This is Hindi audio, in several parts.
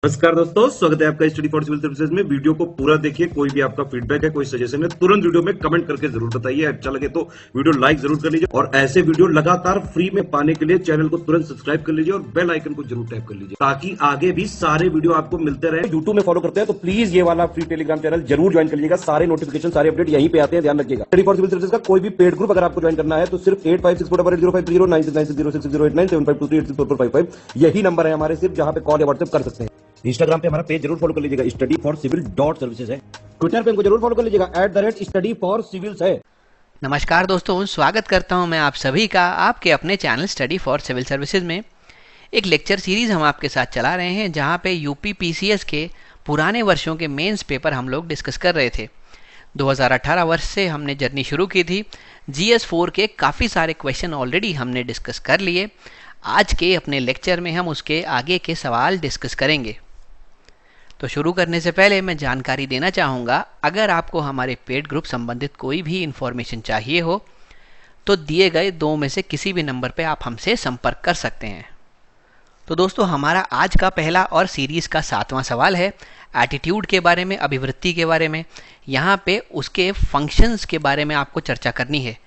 नमस्कार दोस्तों, स्वागत है आपका स्टडी फॉर सिविल सर्विसेज में। वीडियो को पूरा देखिए। कोई भी आपका फीडबैक है, कोई सजेशन है, तुरंत वीडियो में कमेंट करके जरूर बताइए। अच्छा लगे तो वीडियो लाइक जरूर कर लीजिए और ऐसे वीडियो लगातार फ्री में पाने के लिए चैनल को तुरंत सब्सक्राइब कर लीजिए और बेल आइकन को जरूर टैप कर लीजिए ताकि आगे भी सारे वीडियो आपको मिलते रहे। यूट्यूब में फॉलो करते हैं तो प्लीज ये वाला फ्री टेलीग्राम चैनल जरूर ज्वाइन कर लीजिएगा। सारे नोटिफिकेशन, सारे अपडेट यहीं पे आते हैं, ध्यान रखिएगा। स्टडी फॉर सिविल सर्विसेज का कोई भी पेड ग्रुप अगर आपको ज्वाइन करना है तो सिर्फ 856480530969606089786445 यही नंबर है हमारे, सिर्फ जहां पे कॉल या व्हाट्सएप कर सकते हैं। इंस्टाग्राम पे हमारा पेज जरूर फॉलो कर लीजिएगा, स्टडी फॉर सिविल .सर्विसेज है। ट्विटर पे हमको जरूर फॉलो कर लीजिएगा, @स्टडी फॉर सिविल्स है। नमस्कार दोस्तों, स्वागत करता हूं मैं आप सभी का आपके अपने channel Study for Civil Services में। एक लेक्चर सीरीज हम आपके साथ चला रहे हैं जहां पे यूपी पीसीएस के पुराने वर्षों के मेंस पेपर हम लोग डिस्कस कर रहे थे। 2018 वर्ष से हमने जर्नी शुरू की थी। GS4 के काफ़ी सारे क्वेश्चन ऑलरेडी हमने डिस्कस कर लिए। आज के अपने लेक्चर में हम उसके आगे के सवाल डिस्कस करेंगे। तो शुरू करने से पहले मैं जानकारी देना चाहूँगा, अगर आपको हमारे पेड ग्रुप संबंधित कोई भी इन्फॉर्मेशन चाहिए हो तो दिए गए दो में से किसी भी नंबर पर आप हमसे संपर्क कर सकते हैं। तो दोस्तों, हमारा आज का पहला और सीरीज़ का 7वां सवाल है एटीट्यूड के बारे में, अभिवृत्ति के बारे में। यहाँ पे उसके फंक्शंस के बारे में आपको चर्चा करनी है,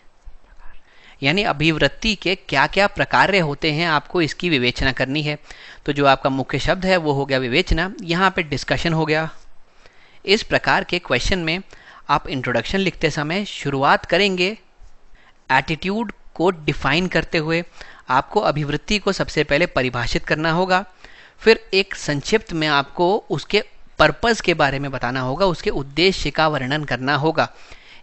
यानी अभिवृत्ति के क्या क्या प्रकार होते हैं, आपको इसकी विवेचना करनी है। तो जो आपका मुख्य शब्द है वो हो गया विवेचना, यहाँ पे डिस्कशन हो गया। इस प्रकार के क्वेश्चन में आप इंट्रोडक्शन लिखते समय शुरुआत करेंगे एटीट्यूड को डिफाइन करते हुए। आपको अभिवृत्ति को सबसे पहले परिभाषित करना होगा, फिर एक संक्षिप्त में आपको उसके पर्पस के बारे में बताना होगा, उसके उद्देश्य का वर्णन करना होगा।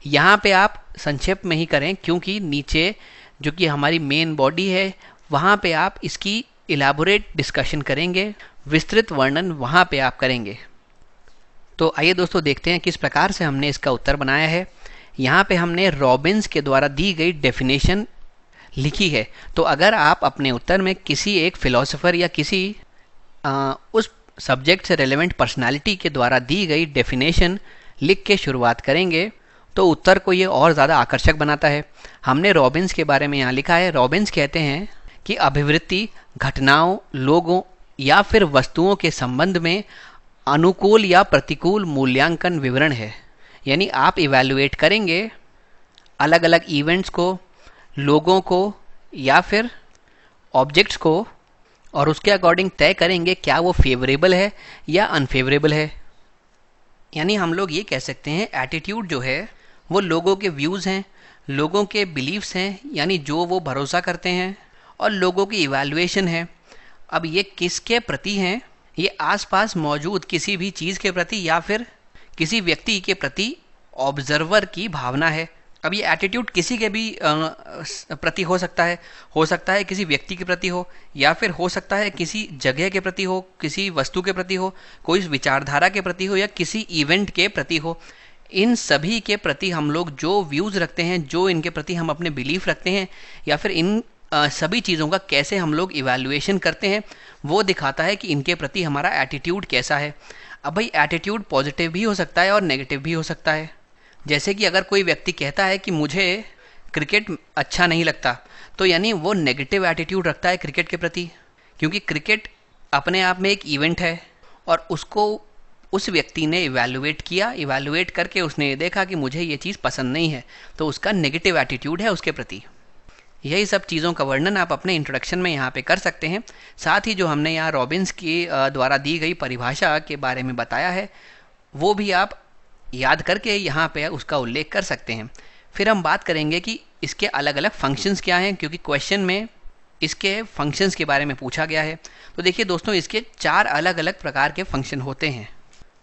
यहाँ पे आप संक्षेप में ही करें क्योंकि नीचे जो कि हमारी मेन बॉडी है वहाँ पे आप इसकी इलाबोरेट डिस्कशन करेंगे, विस्तृत वर्णन वहाँ पे आप करेंगे। तो आइए दोस्तों देखते हैं किस प्रकार से हमने इसका उत्तर बनाया है। यहाँ पे हमने रॉबिन्स के द्वारा दी गई डेफिनेशन लिखी है। तो अगर आप अपने उत्तर में किसी एक फिलोसोफर या किसी उस सब्जेक्ट से रेलेवेंट पर्सनालिटी के द्वारा दी गई डेफिनेशन लिख के शुरुआत करेंगे तो उत्तर को ये और ज़्यादा आकर्षक बनाता है। हमने रॉबिन्स के बारे में यहाँ लिखा है। रॉबिन्स कहते हैं कि अभिवृत्ति घटनाओं, लोगों या फिर वस्तुओं के संबंध में अनुकूल या प्रतिकूल मूल्यांकन विवरण है। यानी आप इवैल्यूएट करेंगे अलग अलग इवेंट्स को, लोगों को या फिर ऑब्जेक्ट्स को और उसके अकॉर्डिंग तय करेंगे क्या वो फेवरेबल है या अनफेवरेबल है। यानी हम लोग ये कह सकते हैं एटीट्यूड जो है वो लोगों के व्यूज़ हैं, लोगों के बिलीव्स हैं, यानी जो वो भरोसा करते हैं, और लोगों की इवैल्यूएशन है। अब ये किसके प्रति हैं? ये आसपास मौजूद किसी भी चीज़ के प्रति या फिर किसी व्यक्ति के प्रति ऑब्जर्वर की भावना है। अब ये एटीट्यूड किसी के भी प्रति हो सकता है किसी व्यक्ति के प्रति हो, या फिर हो सकता है किसी जगह के प्रति हो, किसी वस्तु के प्रति हो, कोई विचारधारा के प्रति हो, या किसी इवेंट के प्रति हो। इन सभी के प्रति हम लोग जो व्यूज़ रखते हैं, जो इनके प्रति हम अपने बिलीफ रखते हैं, या फिर इन सभी चीज़ों का कैसे हम लोग इवैल्यूएशन करते हैं, वो दिखाता है कि इनके प्रति हमारा एटीट्यूड कैसा है। अब भाई एटीट्यूड पॉजिटिव भी हो सकता है और नेगेटिव भी हो सकता है। जैसे कि अगर कोई व्यक्ति कहता है कि मुझे क्रिकेट अच्छा नहीं लगता, तो यानी वो नेगेटिव एटीट्यूड रखता है क्रिकेट के प्रति, क्योंकि क्रिकेट अपने आप में एक इवेंट है और उसको उस व्यक्ति ने इवैल्यूएट किया, इवैल्यूएट करके उसने ये देखा कि मुझे ये चीज़ पसंद नहीं है, तो उसका नेगेटिव एटीट्यूड है उसके प्रति। यही सब चीज़ों का वर्णन आप अपने इंट्रोडक्शन में यहाँ पे कर सकते हैं। साथ ही जो हमने यहाँ रॉबिन्स की द्वारा दी गई परिभाषा के बारे में बताया है वो भी आप याद करके यहाँ पे उसका उल्लेख कर सकते हैं। फिर हम बात करेंगे कि इसके अलग अलग फंक्शंस क्या हैं, क्योंकि क्वेश्चन में इसके फंक्शंस के बारे में पूछा गया है। तो देखिए दोस्तों, इसके 4 अलग अलग प्रकार के फंक्शन होते हैं।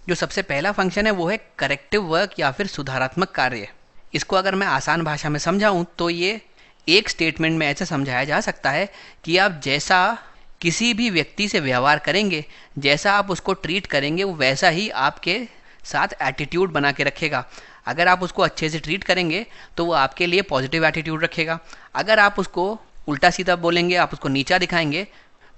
जो सबसे पहला फंक्शन है वो है करेक्टिव वर्क या फिर सुधारात्मक कार्य। इसको अगर मैं आसान भाषा में समझाऊँ तो ये एक स्टेटमेंट में ऐसा समझाया जा सकता है कि आप जैसा किसी भी व्यक्ति से व्यवहार करेंगे, जैसा आप उसको ट्रीट करेंगे, वो वैसा ही आपके साथ एटीट्यूड बना के रखेगा। अगर आप उसको अच्छे से ट्रीट करेंगे तो वो आपके लिए पॉजिटिव एटीट्यूड रखेगा। अगर आप उसको उल्टा सीधा बोलेंगे, आप उसको नीचा दिखाएंगे,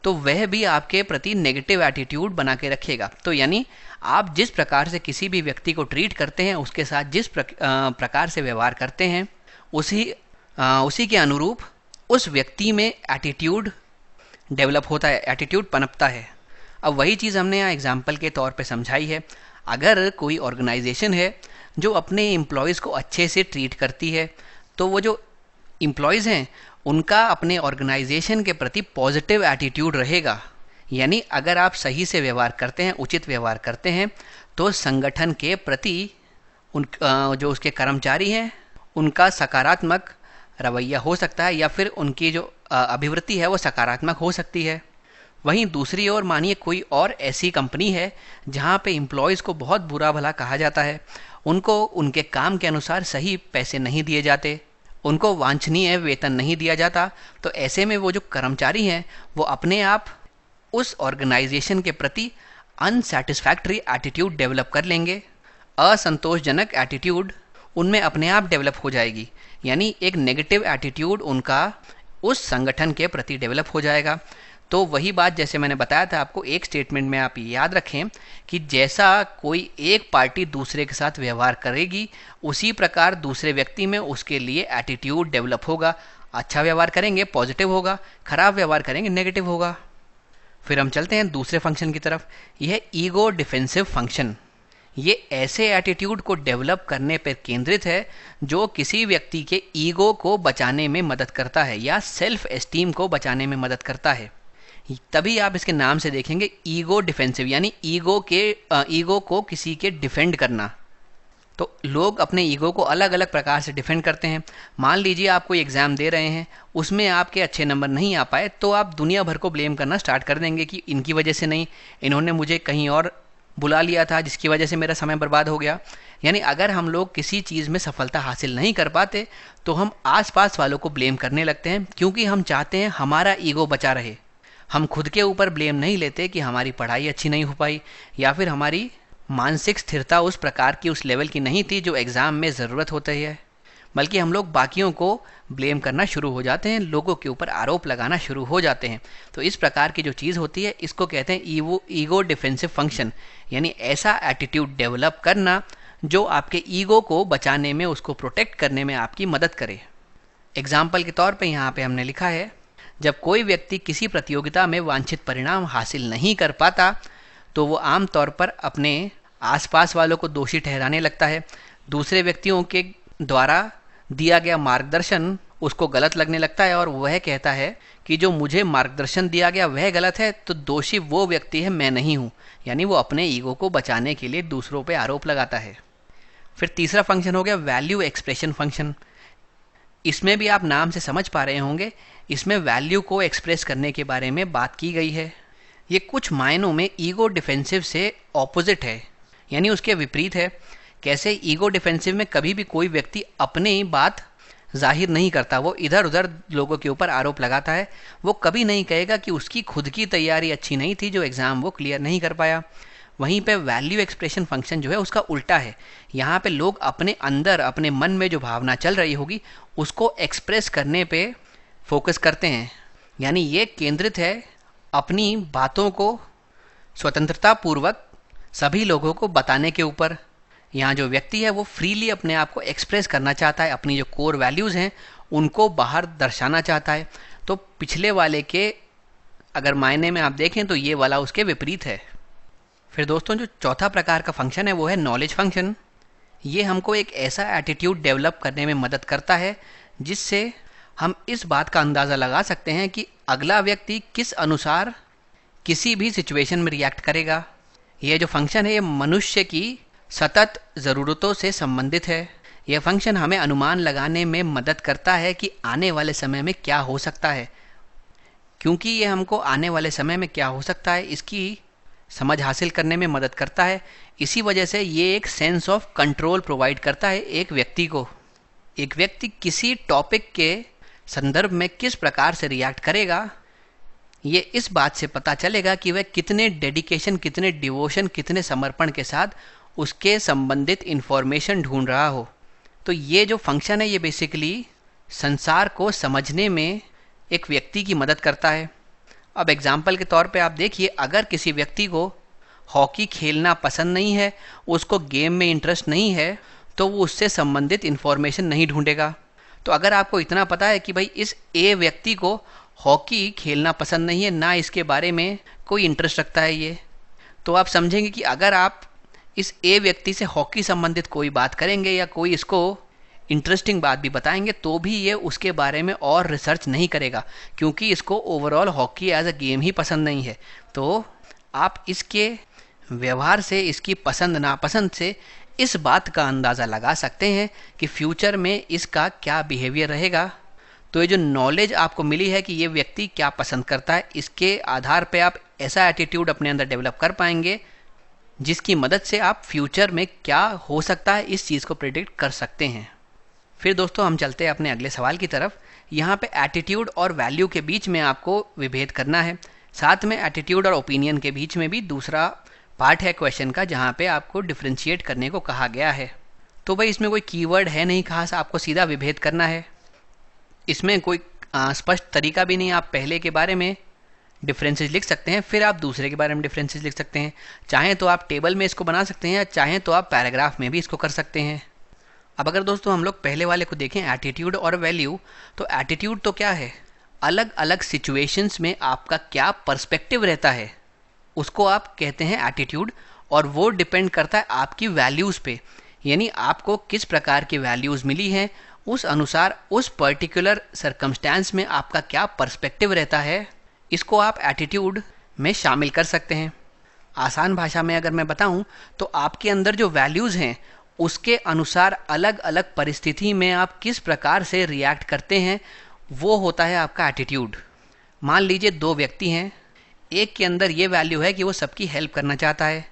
तो वह भी आपके प्रति नेगेटिव एटीट्यूड बना के रखेगा। तो यानी आप जिस प्रकार से किसी भी व्यक्ति को ट्रीट करते हैं, उसके साथ जिस प्रकार से व्यवहार करते हैं, उसी के अनुरूप उस व्यक्ति में एटीट्यूड डेवलप होता है, एटीट्यूड पनपता है। अब वही चीज़ हमने यहाँ एग्जाम्पल के तौर पे समझाई है। अगर कोई ऑर्गेनाइजेशन है जो अपने एम्प्लॉयज़ को अच्छे से ट्रीट करती है, तो वो जो एम्प्लॉयज़ हैं उनका अपने ऑर्गेनाइजेशन के प्रति पॉजिटिव एटीट्यूड रहेगा। यानी अगर आप सही से व्यवहार करते हैं, उचित व्यवहार करते हैं, तो संगठन के प्रति जो उसके कर्मचारी हैं उनका सकारात्मक रवैया हो सकता है, या फिर उनकी जो अभिवृत्ति है वो सकारात्मक हो सकती है। वहीं दूसरी ओर मानिए कोई और ऐसी कंपनी है जहाँ पे एम्प्लॉयज़ को बहुत बुरा भला कहा जाता है, उनको उनके काम के अनुसार सही पैसे नहीं दिए जाते, उनको वांछनीय वेतन नहीं दिया जाता, तो ऐसे में वो जो कर्मचारी हैं वो अपने आप उस ऑर्गेनाइजेशन के प्रति अनसेटिस्फैक्ट्री एटीट्यूड डेवलप कर लेंगे। असंतोषजनक एटीट्यूड उनमें अपने आप डेवलप हो जाएगी, यानी एक नेगेटिव एटीट्यूड उनका उस संगठन के प्रति डेवलप हो जाएगा। तो वही बात जैसे मैंने बताया था आपको, एक स्टेटमेंट में आप याद रखें कि जैसा कोई एक पार्टी दूसरे के साथ व्यवहार करेगी, उसी प्रकार दूसरे व्यक्ति में उसके लिए एटीट्यूड डेवलप होगा। अच्छा व्यवहार करेंगे पॉजिटिव होगा, खराब व्यवहार करेंगे नेगेटिव होगा। फिर हम चलते हैं दूसरे फंक्शन की तरफ। यह ईगो डिफेंसिव फंक्शन, ये ऐसे एटीट्यूड को डेवलप करने पर केंद्रित है जो किसी व्यक्ति के ईगो को बचाने में मदद करता है या सेल्फ एस्टीम को बचाने में मदद करता है। तभी आप इसके नाम से देखेंगे ईगो डिफेंसिव, यानी ईगो को किसी के डिफेंड करना। तो लोग अपने ईगो को अलग अलग प्रकार से डिफेंड करते हैं। मान लीजिए आप कोई एग्ज़ाम दे रहे हैं, उसमें आपके अच्छे नंबर नहीं आ पाए, तो आप दुनिया भर को ब्लेम करना स्टार्ट कर देंगे कि इनकी वजह से नहीं, इन्होंने मुझे कहीं और बुला लिया था जिसकी वजह से मेरा समय बर्बाद हो गया। यानी अगर हम लोग किसी चीज़ में सफलता हासिल नहीं कर पाते तो हम आसपास वालों को ब्लेम करने लगते हैं, क्योंकि हम चाहते हैं हमारा ईगो बचा रहे। हम खुद के ऊपर ब्लेम नहीं लेते कि हमारी पढ़ाई अच्छी नहीं हो पाई, या फिर हमारी मानसिक स्थिरता उस प्रकार की, उस लेवल की नहीं थी जो एग्ज़ाम में ज़रूरत होती है, बल्कि हम लोग बाकियों को ब्लेम करना शुरू हो जाते हैं, लोगों के ऊपर आरोप लगाना शुरू हो जाते हैं। तो इस प्रकार की जो चीज़ होती है इसको कहते हैं ईगो डिफेंसिव फंक्शन, यानी ऐसा एटीट्यूड डेवलप करना जो आपके ईगो को बचाने में, उसको प्रोटेक्ट करने में आपकी मदद करे। एग्जाम्पल के तौर पे यहाँ पे हमने लिखा है, जब कोई व्यक्ति किसी प्रतियोगिता में वांछित परिणाम हासिल नहीं कर पाता तो वो आमतौर पर अपने आसपास वालों को दोषी ठहराने लगता है। दूसरे व्यक्तियों के द्वारा दिया गया मार्गदर्शन उसको गलत लगने लगता है और वह कहता है कि जो मुझे मार्गदर्शन दिया गया वह गलत है, तो दोषी वो व्यक्ति है, मैं नहीं हूँ। यानी वो अपने ईगो को बचाने के लिए दूसरों पे आरोप लगाता है। फिर तीसरा फंक्शन हो गया वैल्यू एक्सप्रेशन फंक्शन। इसमें भी आप नाम से समझ पा रहे होंगे, इसमें वैल्यू को एक्सप्रेस करने के बारे में बात की गई है। ये कुछ मायनों में ईगो डिफेंसिव से ऑपोजिट है, यानी उसके विपरीत है। कैसे? ईगो डिफेंसिव में कभी भी कोई व्यक्ति अपनी बात जाहिर नहीं करता, वो इधर उधर लोगों के ऊपर आरोप लगाता है। वो कभी नहीं कहेगा कि उसकी खुद की तैयारी अच्छी नहीं थी, जो एग्ज़ाम वो क्लियर नहीं कर पाया। वहीं पे वैल्यू एक्सप्रेशन फंक्शन जो है उसका उल्टा है। यहाँ पे लोग अपने अंदर, अपने मन में जो भावना चल रही होगी उसको एक्सप्रेस करने पे फोकस करते हैं। यानी ये केंद्रित है अपनी बातों को स्वतंत्रता पूर्वक सभी लोगों को बताने के ऊपर। यहाँ जो व्यक्ति है वो फ्रीली अपने आप को एक्सप्रेस करना चाहता है, अपनी जो कोर वैल्यूज़ हैं उनको बाहर दर्शाना चाहता है। तो पिछले वाले के अगर मायने में आप देखें तो ये वाला उसके विपरीत है। फिर दोस्तों जो चौथा प्रकार का फंक्शन है वो है नॉलेज फंक्शन। ये हमको एक ऐसा एटीट्यूड डेवलप करने में मदद करता है जिससे हम इस बात का अंदाज़ा लगा सकते हैं कि अगला व्यक्ति किस अनुसार किसी भी सिचुएशन में रिएक्ट करेगा। यह जो फंक्शन है ये मनुष्य की सतत ज़रूरतों से संबंधित है। यह फंक्शन हमें अनुमान लगाने में मदद करता है कि आने वाले समय में क्या हो सकता है। क्योंकि ये हमको आने वाले समय में क्या हो सकता है इसकी समझ हासिल करने में मदद करता है, इसी वजह से ये एक सेंस ऑफ कंट्रोल प्रोवाइड करता है एक व्यक्ति को। एक व्यक्ति किसी टॉपिक के संदर्भ में किस प्रकार से रिएक्ट करेगा, ये इस बात से पता चलेगा कि वह कितने डेडिकेशन, कितने डिवोशन, कितने समर्पण के साथ उसके संबंधित इन्फॉर्मेशन ढूंढ रहा हो। तो ये जो फंक्शन है ये बेसिकली संसार को समझने में एक व्यक्ति की मदद करता है। अब एग्जाम्पल के तौर पे आप देखिए, अगर किसी व्यक्ति को हॉकी खेलना पसंद नहीं है, उसको गेम में इंटरेस्ट नहीं है, तो वो उससे संबंधित इन्फॉर्मेशन नहीं ढूंढेगा। तो अगर आपको इतना पता है कि भाई इस ए व्यक्ति को हॉकी खेलना पसंद नहीं है, ना इसके बारे में कोई इंटरेस्ट रखता है ये, तो आप समझेंगे कि अगर आप इस ए व्यक्ति से हॉकी संबंधित कोई बात करेंगे या कोई इसको इंटरेस्टिंग बात भी बताएंगे तो भी ये उसके बारे में और रिसर्च नहीं करेगा, क्योंकि इसको overall hockey as a game ही पसंद नहीं है। तो आप इसके व्यवहार से, इसकी पसंद नापसंद से इस बात का अंदाज़ा लगा सकते हैं कि फ्यूचर में इसका क्या बिहेवियर रहेगा। तो ये जो नॉलेज आपको मिली है कि ये व्यक्ति क्या पसंद करता है, इसके आधार पे आप ऐसा एटीट्यूड अपने अंदर डेवलप कर पाएंगे जिसकी मदद से आप फ्यूचर में क्या हो सकता है इस चीज़ को प्रेडिक्ट कर सकते हैं। फिर दोस्तों हम चलते हैं अपने अगले सवाल की तरफ। यहाँ पे एटीट्यूड और वैल्यू के बीच में आपको विभेद करना है, साथ में एटीट्यूड और ओपिनियन के बीच में भी दूसरा पार्ट है क्वेश्चन का जहाँ पे आपको डिफ्रेंशिएट करने को कहा गया है। तो भाई इसमें कोई कीवर्ड है नहीं खास, आपको सीधा विभेद करना है। इसमें कोई स्पष्ट तरीका भी नहीं, आप पहले के बारे में डिफरेंसेस लिख सकते हैं, फिर आप दूसरे के बारे में डिफरेंसेस लिख सकते हैं। चाहें तो आप टेबल में इसको बना सकते हैं, चाहें तो आप पैराग्राफ में भी इसको कर सकते हैं। अब अगर दोस्तों हम लोग पहले वाले को देखें, एटीट्यूड और वैल्यू, तो एटीट्यूड तो क्या है, अलग अलग सिचुएशंस में आपका क्या पर्सपेक्टिव रहता है उसको आप कहते हैं एटीट्यूड, और वो डिपेंड करता है आपकी वैल्यूज़ पे, यानी आपको किस प्रकार की वैल्यूज़ मिली हैं उस अनुसार उस पर्टिकुलर सर्कमस्टेंस में आपका क्या पर्सपेक्टिव रहता है, इसको आप एटीट्यूड में शामिल कर सकते हैं। आसान भाषा में अगर मैं बताऊं तो आपके अंदर जो वैल्यूज़ हैं उसके अनुसार अलग अलग परिस्थिति में आप किस प्रकार से रिएक्ट करते हैं वो होता है आपका एटीट्यूड। मान लीजिए दो व्यक्ति हैं, एक के अंदर ये वैल्यू है कि वो सबकी हेल्प करना चाहता है,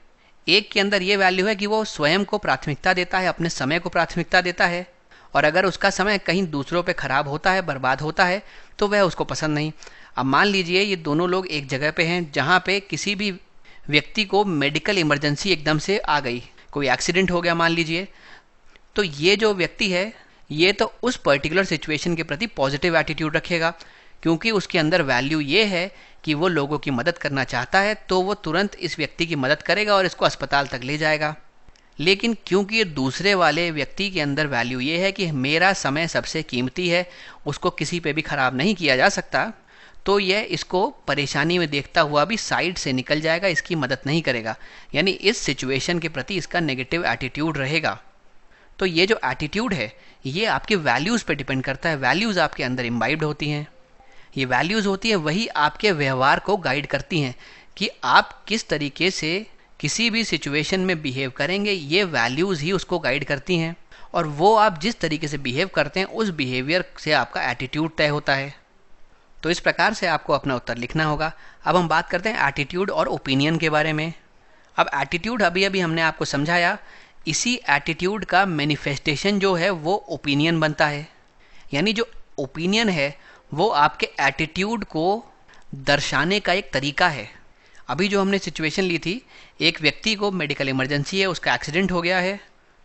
एक के अंदर ये वैल्यू है कि वो स्वयं को प्राथमिकता देता है, अपने समय को प्राथमिकता देता है, और अगर उसका समय कहीं दूसरों पे खराब होता है, बर्बाद होता है, तो वह उसको पसंद नहीं। अब मान लीजिए ये दोनों लोग एक जगह पे हैं जहाँ पे किसी भी व्यक्ति को मेडिकल इमरजेंसी एकदम से आ गई, कोई एक्सीडेंट हो गया मान लीजिए, तो ये जो व्यक्ति है ये तो उस पर्टिकुलर सिचुएशन के प्रति पॉजिटिव एटीट्यूड रखेगा, क्योंकि उसके अंदर वैल्यू ये है कि वो लोगों की मदद करना चाहता है, तो वो तुरंत इस व्यक्ति की मदद करेगा और इसको अस्पताल तक ले जाएगा। लेकिन क्योंकि ये दूसरे वाले व्यक्ति के अंदर वैल्यू ये है कि मेरा समय सबसे कीमती है, उसको किसी पे भी ख़राब नहीं किया जा सकता, तो यह इसको परेशानी में देखता हुआ भी साइड से निकल जाएगा, इसकी मदद नहीं करेगा, यानी इस सिचुएशन के प्रति इसका नेगेटिव एटीट्यूड रहेगा। तो ये जो एटीट्यूड है ये आपके वैल्यूज़ पे डिपेंड करता है। वैल्यूज़ आपके अंदर इम्बाइब्ड होती हैं, ये वैल्यूज़ होती है वही आपके व्यवहार को गाइड करती हैं कि आप किस तरीके से किसी भी सिचुएशन में बिहेव करेंगे, ये वैल्यूज़ ही उसको गाइड करती हैं, और वो आप जिस तरीके से बिहेव करते हैं उस बिहेवियर से आपका एटीट्यूड तय होता है। तो इस प्रकार से आपको अपना उत्तर लिखना होगा। अब हम बात करते हैं एटीट्यूड और ओपिनियन के बारे में। अब एटीट्यूड अभी अभी हमने आपको समझाया, इसी एटीट्यूड का मैनिफेस्टेशन जो है वो ओपिनियन बनता है, यानी जो ओपिनियन है वो आपके एटीट्यूड को दर्शाने का एक तरीका है। अभी जो हमने सिचुएशन ली थी, एक व्यक्ति को मेडिकल इमरजेंसी है, उसका एक्सीडेंट हो गया है,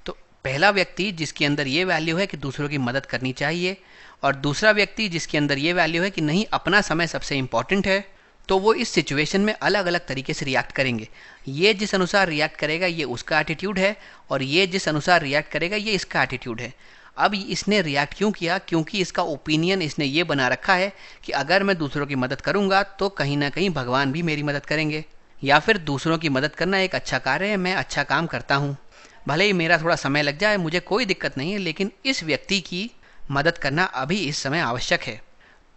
तो पहला व्यक्ति जिसके अंदर ये वैल्यू है कि दूसरों की मदद करनी चाहिए, और दूसरा व्यक्ति जिसके अंदर ये वैल्यू है कि नहीं अपना समय सबसे इम्पॉर्टेंट है, तो वो इस सिचुएशन में अलग अलग तरीके से रिएक्ट करेंगे। ये जिस अनुसार रिएक्ट करेगा ये उसका एटीट्यूड है, और ये जिस अनुसार रिएक्ट करेगा ये इसका एटीट्यूड है। अब इसने रिएक्ट क्यों किया, क्योंकि इसका ओपिनियन इसने ये बना रखा है कि अगर मैं दूसरों की मदद करूंगा तो कहीं ना कहीं भगवान भी मेरी मदद करेंगे, या फिर दूसरों की मदद करना एक अच्छा कार्य है, मैं अच्छा काम करता हूँ, भले ही मेरा थोड़ा समय लग जाए, मुझे कोई दिक्कत नहीं है, लेकिन इस व्यक्ति की मदद करना अभी इस समय आवश्यक है।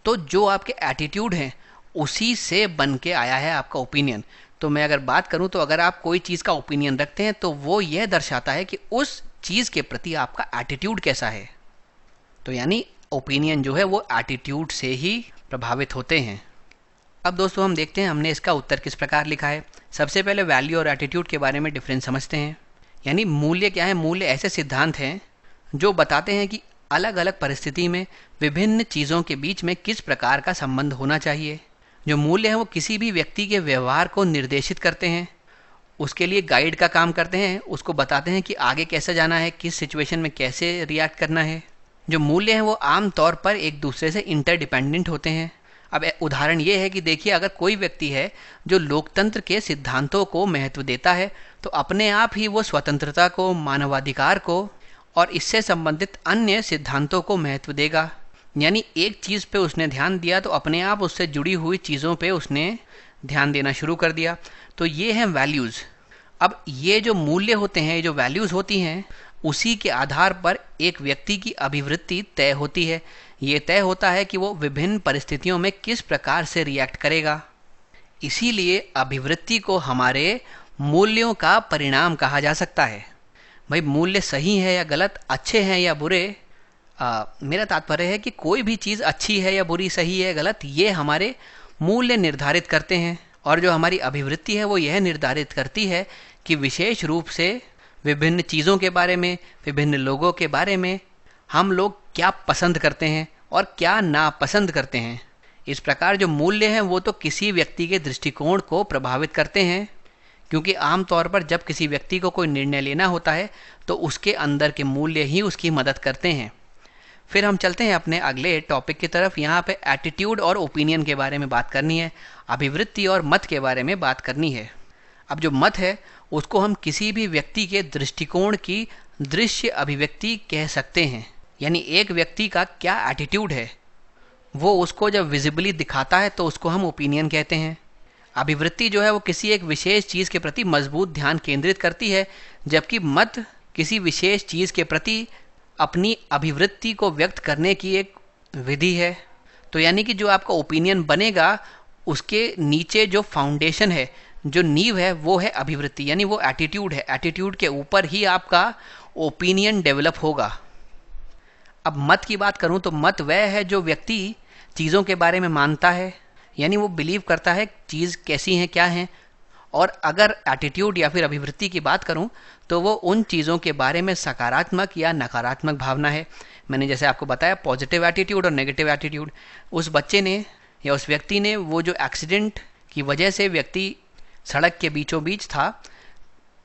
तो जो आपके एटीट्यूड हैं उसी से बन के आया है आपका ओपिनियन। तो मैं अगर बात करूं तो अगर आप कोई चीज़ का ओपिनियन रखते हैं तो वो यह दर्शाता है कि उस चीज़ के प्रति आपका एटीट्यूड कैसा है। तो यानी ओपिनियन जो है वो एटीट्यूड से ही प्रभावित होते हैं। अब दोस्तों हम देखते हैं हमने इसका उत्तर किस प्रकार लिखा है। सबसे पहले वैल्यू और एटीट्यूड के बारे में डिफरेंस समझते हैं। यानी मूल्य क्या है, मूल्य ऐसे सिद्धांत हैं जो बताते हैं कि अलग अलग परिस्थिति में विभिन्न चीज़ों के बीच में किस प्रकार का संबंध होना चाहिए। जो मूल्य हैं वो किसी भी व्यक्ति के व्यवहार को निर्देशित करते हैं, उसके लिए गाइड का काम करते हैं, उसको बताते हैं कि आगे कैसे जाना है, किस सिचुएशन में कैसे रिएक्ट करना है। जो मूल्य हैं वो आम तौर पर एक दूसरे से इंटरडिपेंडेंट होते हैं। अब उदाहरण ये है कि देखिए अगर कोई व्यक्ति है जो लोकतंत्र के सिद्धांतों को महत्व देता है तो अपने आप ही वो स्वतंत्रता को, मानवाधिकार को और इससे संबंधित अन्य सिद्धांतों को महत्व देगा। यानी एक चीज़ पे उसने ध्यान दिया तो अपने आप उससे जुड़ी हुई चीज़ों पे उसने ध्यान देना शुरू कर दिया। तो ये हैं वैल्यूज़। अब ये जो मूल्य होते हैं, जो वैल्यूज़ होती हैं, उसी के आधार पर एक व्यक्ति की अभिवृत्ति तय होती है। ये तय होता है कि वो विभिन्न परिस्थितियों में किस प्रकार से रिएक्ट करेगा। इसीलिए अभिवृत्ति को हमारे मूल्यों का परिणाम कहा जा सकता है। भाई मूल्य सही है या गलत, अच्छे हैं या बुरे, मेरा तात्पर्य है कि कोई भी चीज़ अच्छी है या बुरी, सही है गलत, ये हमारे मूल्य निर्धारित करते हैं। और जो हमारी अभिवृत्ति है वो यह निर्धारित करती है कि विशेष रूप से विभिन्न चीज़ों के बारे में, विभिन्न लोगों के बारे में हम लोग क्या पसंद करते हैं और क्या नापसंद करते हैं। इस प्रकार जो मूल्य हैं वो तो किसी व्यक्ति के दृष्टिकोण को प्रभावित करते हैं, क्योंकि आमतौर पर जब किसी व्यक्ति को कोई निर्णय लेना होता है तो उसके अंदर के मूल्य ही उसकी मदद करते हैं। फिर हम चलते हैं अपने अगले टॉपिक की तरफ। यहाँ पे एटीट्यूड और ओपिनियन के बारे में बात करनी है, अभिवृत्ति और मत के बारे में बात करनी है। अब जो मत है उसको हम किसी भी व्यक्ति के दृष्टिकोण की दृश्य अभिव्यक्ति कह सकते हैं। यानी एक व्यक्ति का क्या एटीट्यूड है, वो उसको जब विजिबली दिखाता है तो उसको हम ओपिनियन कहते हैं। अभिवृत्ति जो है वो किसी एक विशेष चीज़ के प्रति मजबूत ध्यान केंद्रित करती है, जबकि मत किसी विशेष चीज़ के प्रति अपनी अभिवृत्ति को व्यक्त करने की एक विधि है। तो यानी कि जो आपका ओपिनियन बनेगा उसके नीचे जो फाउंडेशन है, जो नींव है, वो है अभिवृत्ति, यानी वो एटीट्यूड है। एटीट्यूड के ऊपर ही आपका ओपिनियन डेवलप होगा। अब मत की बात करूं तो मत वह है जो व्यक्ति चीज़ों के बारे में मानता है, यानी वो बिलीव करता है चीज़ कैसी है, क्या है। और अगर एटीट्यूड या फिर अभिवृत्ति की बात करूं तो वो उन चीज़ों के बारे में सकारात्मक या नकारात्मक भावना है। मैंने जैसे आपको बताया पॉजिटिव एटीट्यूड और नेगेटिव एटीट्यूड। उस बच्चे ने या उस व्यक्ति ने वो जो एक्सीडेंट की वजह से व्यक्ति सड़क के बीचों बीच था,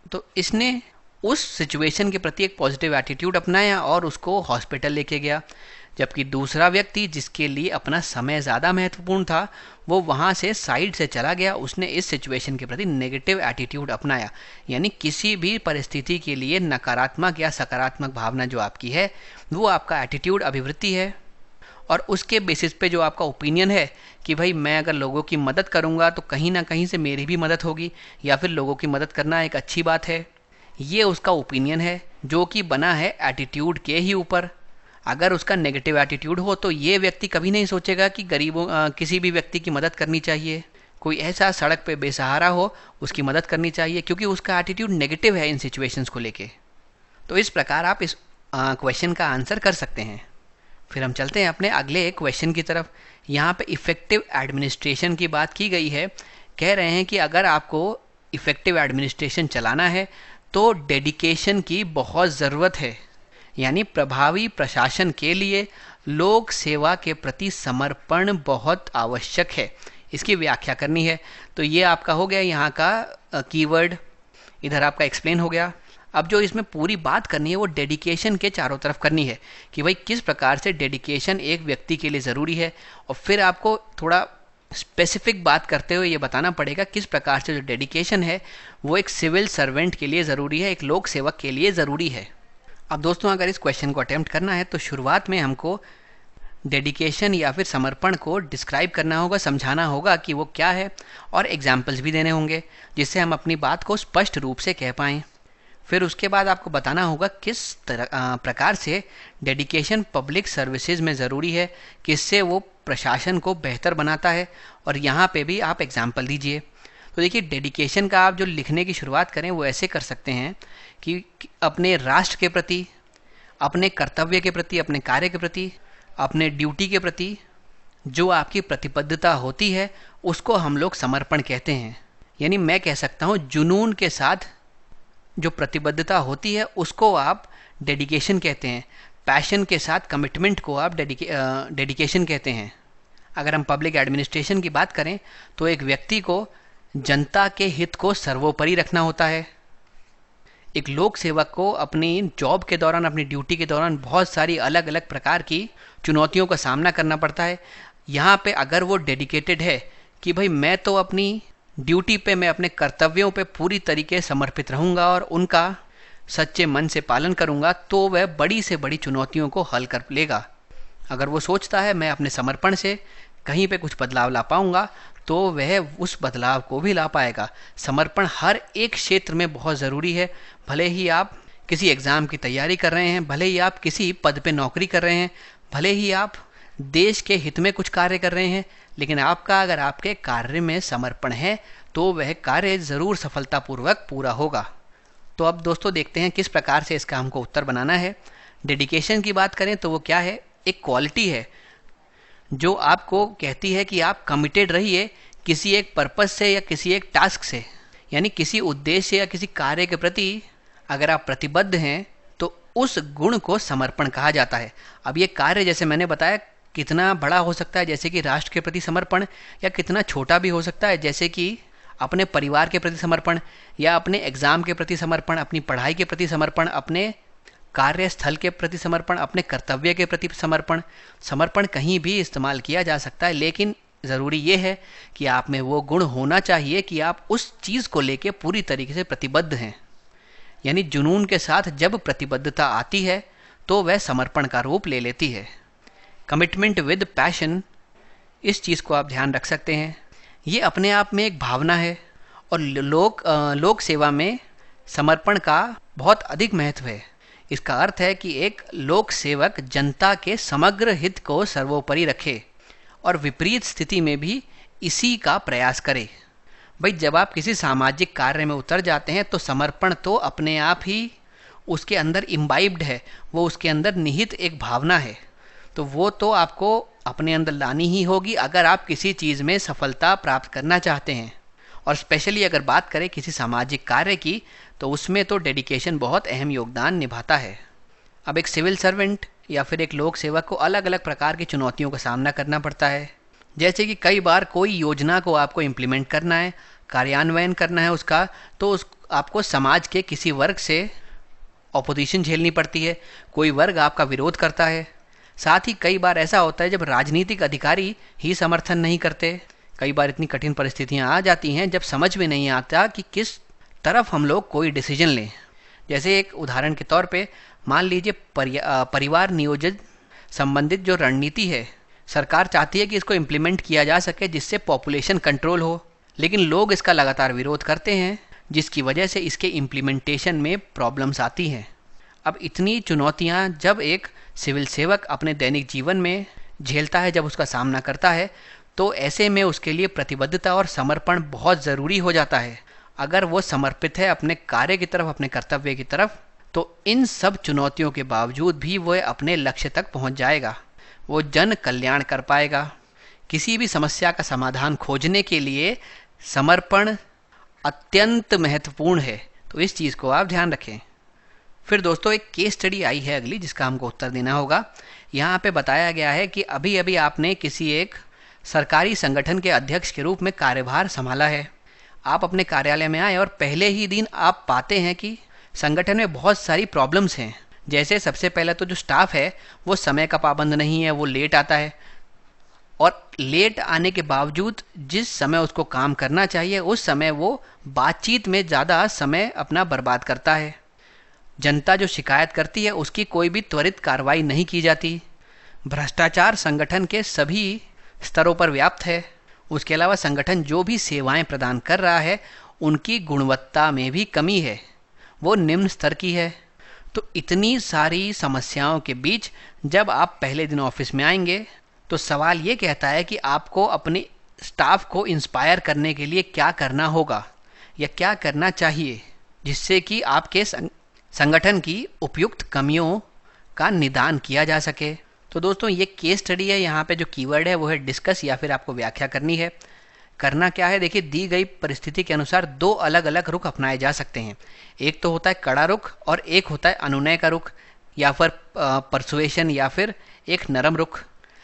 तो इसने उस सिचुएशन के प्रति एक पॉजिटिव एटीट्यूड अपनाया और उसको हॉस्पिटल लेके गया। जबकि दूसरा व्यक्ति जिसके लिए अपना समय ज़्यादा महत्वपूर्ण था, वो वहाँ से साइड से चला गया। उसने इस सिचुएशन के प्रति नेगेटिव एटीट्यूड अपनाया। यानी किसी भी परिस्थिति के लिए नकारात्मक या सकारात्मक भावना जो आपकी है वो आपका एटीट्यूड, अभिवृत्ति है। और उसके बेसिस पे जो आपका ओपिनियन है कि भाई मैं अगर लोगों की मदद करूँगा तो कहीं ना कहीं से मेरी भी मदद होगी, या फिर लोगों की मदद करना एक अच्छी बात है, ये उसका ओपिनियन है जो कि बना है एटीट्यूड के ही ऊपर। अगर उसका नेगेटिव एटीट्यूड हो तो ये व्यक्ति कभी नहीं सोचेगा कि गरीबों किसी भी व्यक्ति की मदद करनी चाहिए, कोई ऐसा सड़क पे बेसहारा हो उसकी मदद करनी चाहिए, क्योंकि उसका एटीट्यूड नेगेटिव है इन सिचुएशंस को लेके। तो इस प्रकार आप इस क्वेश्चन का आंसर कर सकते हैं। फिर हम चलते हैं अपने अगले क्वेश्चन की तरफ। यहाँ पे इफ़ेक्टिव एडमिनिस्ट्रेशन की बात की गई है। कह रहे हैं कि अगर आपको इफ़ेक्टिव एडमिनिस्ट्रेशन चलाना है तो डेडिकेशन की बहुत ज़रूरत है। यानी प्रभावी प्रशासन के लिए लोक सेवा के प्रति समर्पण बहुत आवश्यक है। इसकी व्याख्या करनी है। तो ये आपका हो गया यहाँ का कीवर्ड, इधर आपका एक्सप्लेन हो गया। अब जो इसमें पूरी बात करनी है वो डेडिकेशन के चारों तरफ करनी है कि भाई किस प्रकार से डेडिकेशन एक व्यक्ति के लिए ज़रूरी है। और फिर आपको थोड़ा स्पेसिफिक बात करते हुए ये बताना पड़ेगा किस प्रकार से जो डेडिकेशन है वो एक सिविल सर्वेंट के लिए ज़रूरी है, एक लोक सेवक के लिए ज़रूरी है। अब दोस्तों अगर इस क्वेश्चन को अटेम्प्ट करना है तो शुरुआत में हमको डेडिकेशन या फिर समर्पण को डिस्क्राइब करना होगा, समझाना होगा कि वो क्या है, और एग्जाम्पल्स भी देने होंगे जिससे हम अपनी बात को स्पष्ट रूप से कह पाएँ। फिर उसके बाद आपको बताना होगा किस प्रकार से डेडिकेशन पब्लिक सर्विसेज में ज़रूरी है, किससे वो प्रशासन को बेहतर बनाता है, और यहाँ पे भी आप एग्जाम्पल दीजिए। तो देखिए डेडिकेशन का आप जो लिखने की शुरुआत करें वो ऐसे कर सकते हैं कि अपने राष्ट्र के प्रति, अपने कर्तव्य के प्रति, अपने कार्य के प्रति, अपने ड्यूटी के प्रति जो आपकी प्रतिबद्धता होती है उसको हम लोग समर्पण कहते हैं। यानी मैं कह सकता हूँ जुनून के साथ जो प्रतिबद्धता होती है उसको आप डेडिकेशन कहते हैं। पैशन के साथ कमिटमेंट को आप डेडिकेशन कहते हैं। अगर हम पब्लिक एडमिनिस्ट्रेशन की बात करें तो एक व्यक्ति को जनता के हित को सर्वोपरि रखना होता है। एक लोक सेवक को अपनी जॉब के दौरान, अपनी ड्यूटी के दौरान बहुत सारी अलग अलग प्रकार की चुनौतियों का सामना करना पड़ता है। यहाँ पे अगर वो डेडिकेटेड है कि भाई मैं तो अपनी ड्यूटी पे, मैं अपने कर्तव्यों पे पूरी तरीके समर्पित रहूँगा और उनका सच्चे मन से पालन करूँगा, तो वह बड़ी से बड़ी चुनौतियों को हल कर लेगा। अगर वो सोचता है मैं अपने समर्पण से कहीं पे कुछ बदलाव ला पाऊँगा, तो वह उस बदलाव को भी ला पाएगा। समर्पण हर एक क्षेत्र में बहुत ज़रूरी है। भले ही आप किसी एग्ज़ाम की तैयारी कर रहे हैं, भले ही आप किसी पद पे नौकरी कर रहे हैं, भले ही आप देश के हित में कुछ कार्य कर रहे हैं, लेकिन आपका अगर आपके कार्य में समर्पण है तो वह कार्य ज़रूर सफलतापूर्वक पूरा होगा। तो अब दोस्तों देखते हैं किस प्रकार से इसका हमको उत्तर बनाना है। डेडिकेशन की बात करें तो वो क्या है? एक क्वालिटी है जो आपको कहती है कि आप कमिटेड रहिए किसी एक पर्पस से या किसी एक टास्क से, यानी किसी उद्देश्य या किसी कार्य के प्रति अगर आप प्रतिबद्ध हैं तो उस गुण को समर्पण कहा जाता है। अब ये कार्य जैसे मैंने बताया कितना बड़ा हो सकता है, जैसे कि राष्ट्र के प्रति समर्पण, या कितना छोटा भी हो सकता है, जैसे कि अपने परिवार के प्रति समर्पण, या अपने एग्ज़ाम के प्रति समर्पण, अपनी पढ़ाई के प्रति समर्पण, अपने कार्यस्थल के प्रति समर्पण, अपने कर्तव्य के प्रति समर्पण। समर्पण कहीं भी इस्तेमाल किया जा सकता है, लेकिन ज़रूरी ये है कि आप में वो गुण होना चाहिए कि आप उस चीज़ को लेके पूरी तरीके से प्रतिबद्ध हैं। यानी जुनून के साथ जब प्रतिबद्धता आती है तो वह समर्पण का रूप ले लेती है। कमिटमेंट विद पैशन, इस चीज़ को आप ध्यान रख सकते हैं। ये अपने आप में एक भावना है और लोक सेवा में समर्पण का बहुत अधिक महत्व है। इसका अर्थ है कि एक लोक सेवक जनता के समग्र हित को सर्वोपरि रखे और विपरीत स्थिति में भी इसी का प्रयास करे। भाई जब आप किसी सामाजिक कार्य में उतर जाते हैं तो समर्पण तो अपने आप ही उसके अंदर इम्बाइब्ड है, वो उसके अंदर निहित एक भावना है, तो वो तो आपको अपने अंदर लानी ही होगी अगर आप किसी चीज़ में सफलता प्राप्त करना चाहते हैं। और स्पेशली अगर बात करें किसी सामाजिक कार्य की तो उसमें तो डेडिकेशन बहुत अहम योगदान निभाता है। अब एक सिविल सर्वेंट या फिर एक लोक सेवक को अलग अलग प्रकार की चुनौतियों का सामना करना पड़ता है। जैसे कि कई बार कोई योजना को आपको इम्प्लीमेंट करना है, कार्यान्वयन करना है उसका, तो आपको समाज के किसी वर्ग से ऑपोजिशन झेलनी पड़ती है, कोई वर्ग आपका विरोध करता है। साथ ही कई बार ऐसा होता है जब राजनीतिक अधिकारी ही समर्थन नहीं करते। कई बार इतनी कठिन परिस्थितियां आ जाती हैं जब समझ में नहीं आता कि किस तरफ हम लोग कोई डिसीजन लें। जैसे एक उदाहरण के तौर पे मान लीजिए परिवार नियोजन संबंधित जो रणनीति है, सरकार चाहती है कि इसको इम्प्लीमेंट किया जा सके जिससे पॉपुलेशन कंट्रोल हो, लेकिन लोग इसका लगातार विरोध करते हैं जिसकी वजह से इसके इम्प्लीमेंटेशन में प्रॉब्लम्स आती हैं। अब इतनी चुनौतियां जब एक सिविल सेवक अपने दैनिक जीवन में झेलता है, जब उसका सामना करता है, तो ऐसे में उसके लिए प्रतिबद्धता और समर्पण बहुत ज़रूरी हो जाता है। अगर वो समर्पित है अपने कार्य की तरफ, अपने कर्तव्य की तरफ, तो इन सब चुनौतियों के बावजूद भी वह अपने लक्ष्य तक पहुंच जाएगा, वो जन कल्याण कर पाएगा। किसी भी समस्या का समाधान खोजने के लिए समर्पण अत्यंत महत्वपूर्ण है, तो इस चीज़ को आप ध्यान रखें। फिर दोस्तों एक केस स्टडी आई है अगली जिसका हमको उत्तर देना होगा। यहाँ पे बताया गया है कि अभी अभी आपने किसी एक सरकारी संगठन के अध्यक्ष के रूप में कार्यभार संभाला है। आप अपने कार्यालय में आए और पहले ही दिन आप पाते हैं कि संगठन में बहुत सारी प्रॉब्लम्स हैं। जैसे सबसे पहले तो जो स्टाफ है वो समय का पाबंद नहीं है, वो लेट आता है, और लेट आने के बावजूद जिस समय उसको काम करना चाहिए उस समय वो बातचीत में ज़्यादा समय अपना बर्बाद करता है। जनता जो शिकायत करती है उसकी कोई भी त्वरित कार्रवाई नहीं की जाती। भ्रष्टाचार संगठन के सभी स्तरों पर व्याप्त है। उसके अलावा संगठन जो भी सेवाएं प्रदान कर रहा है उनकी गुणवत्ता में भी कमी है, वो निम्न स्तर की है। तो इतनी सारी समस्याओं के बीच जब आप पहले दिन ऑफिस में आएंगे तो सवाल ये कहता है कि आपको अपने स्टाफ को इंस्पायर करने के लिए क्या करना होगा या क्या करना चाहिए जिससे कि आपके संगठन की उपयुक्त कमियों का निदान किया जा सके। तो दोस्तों ये केस स्टडी है, यहाँ पे जो कीवर्ड है वो है डिस्कस या फिर आपको व्याख्या करनी है। करना क्या है, देखिए दी गई परिस्थिति के अनुसार दो अलग अलग रुख अपनाए जा सकते हैं। एक तो होता है कड़ा रुख और एक होता है अनुनय का रुख या फिर परसुएशन या फिर एक नरम रुख।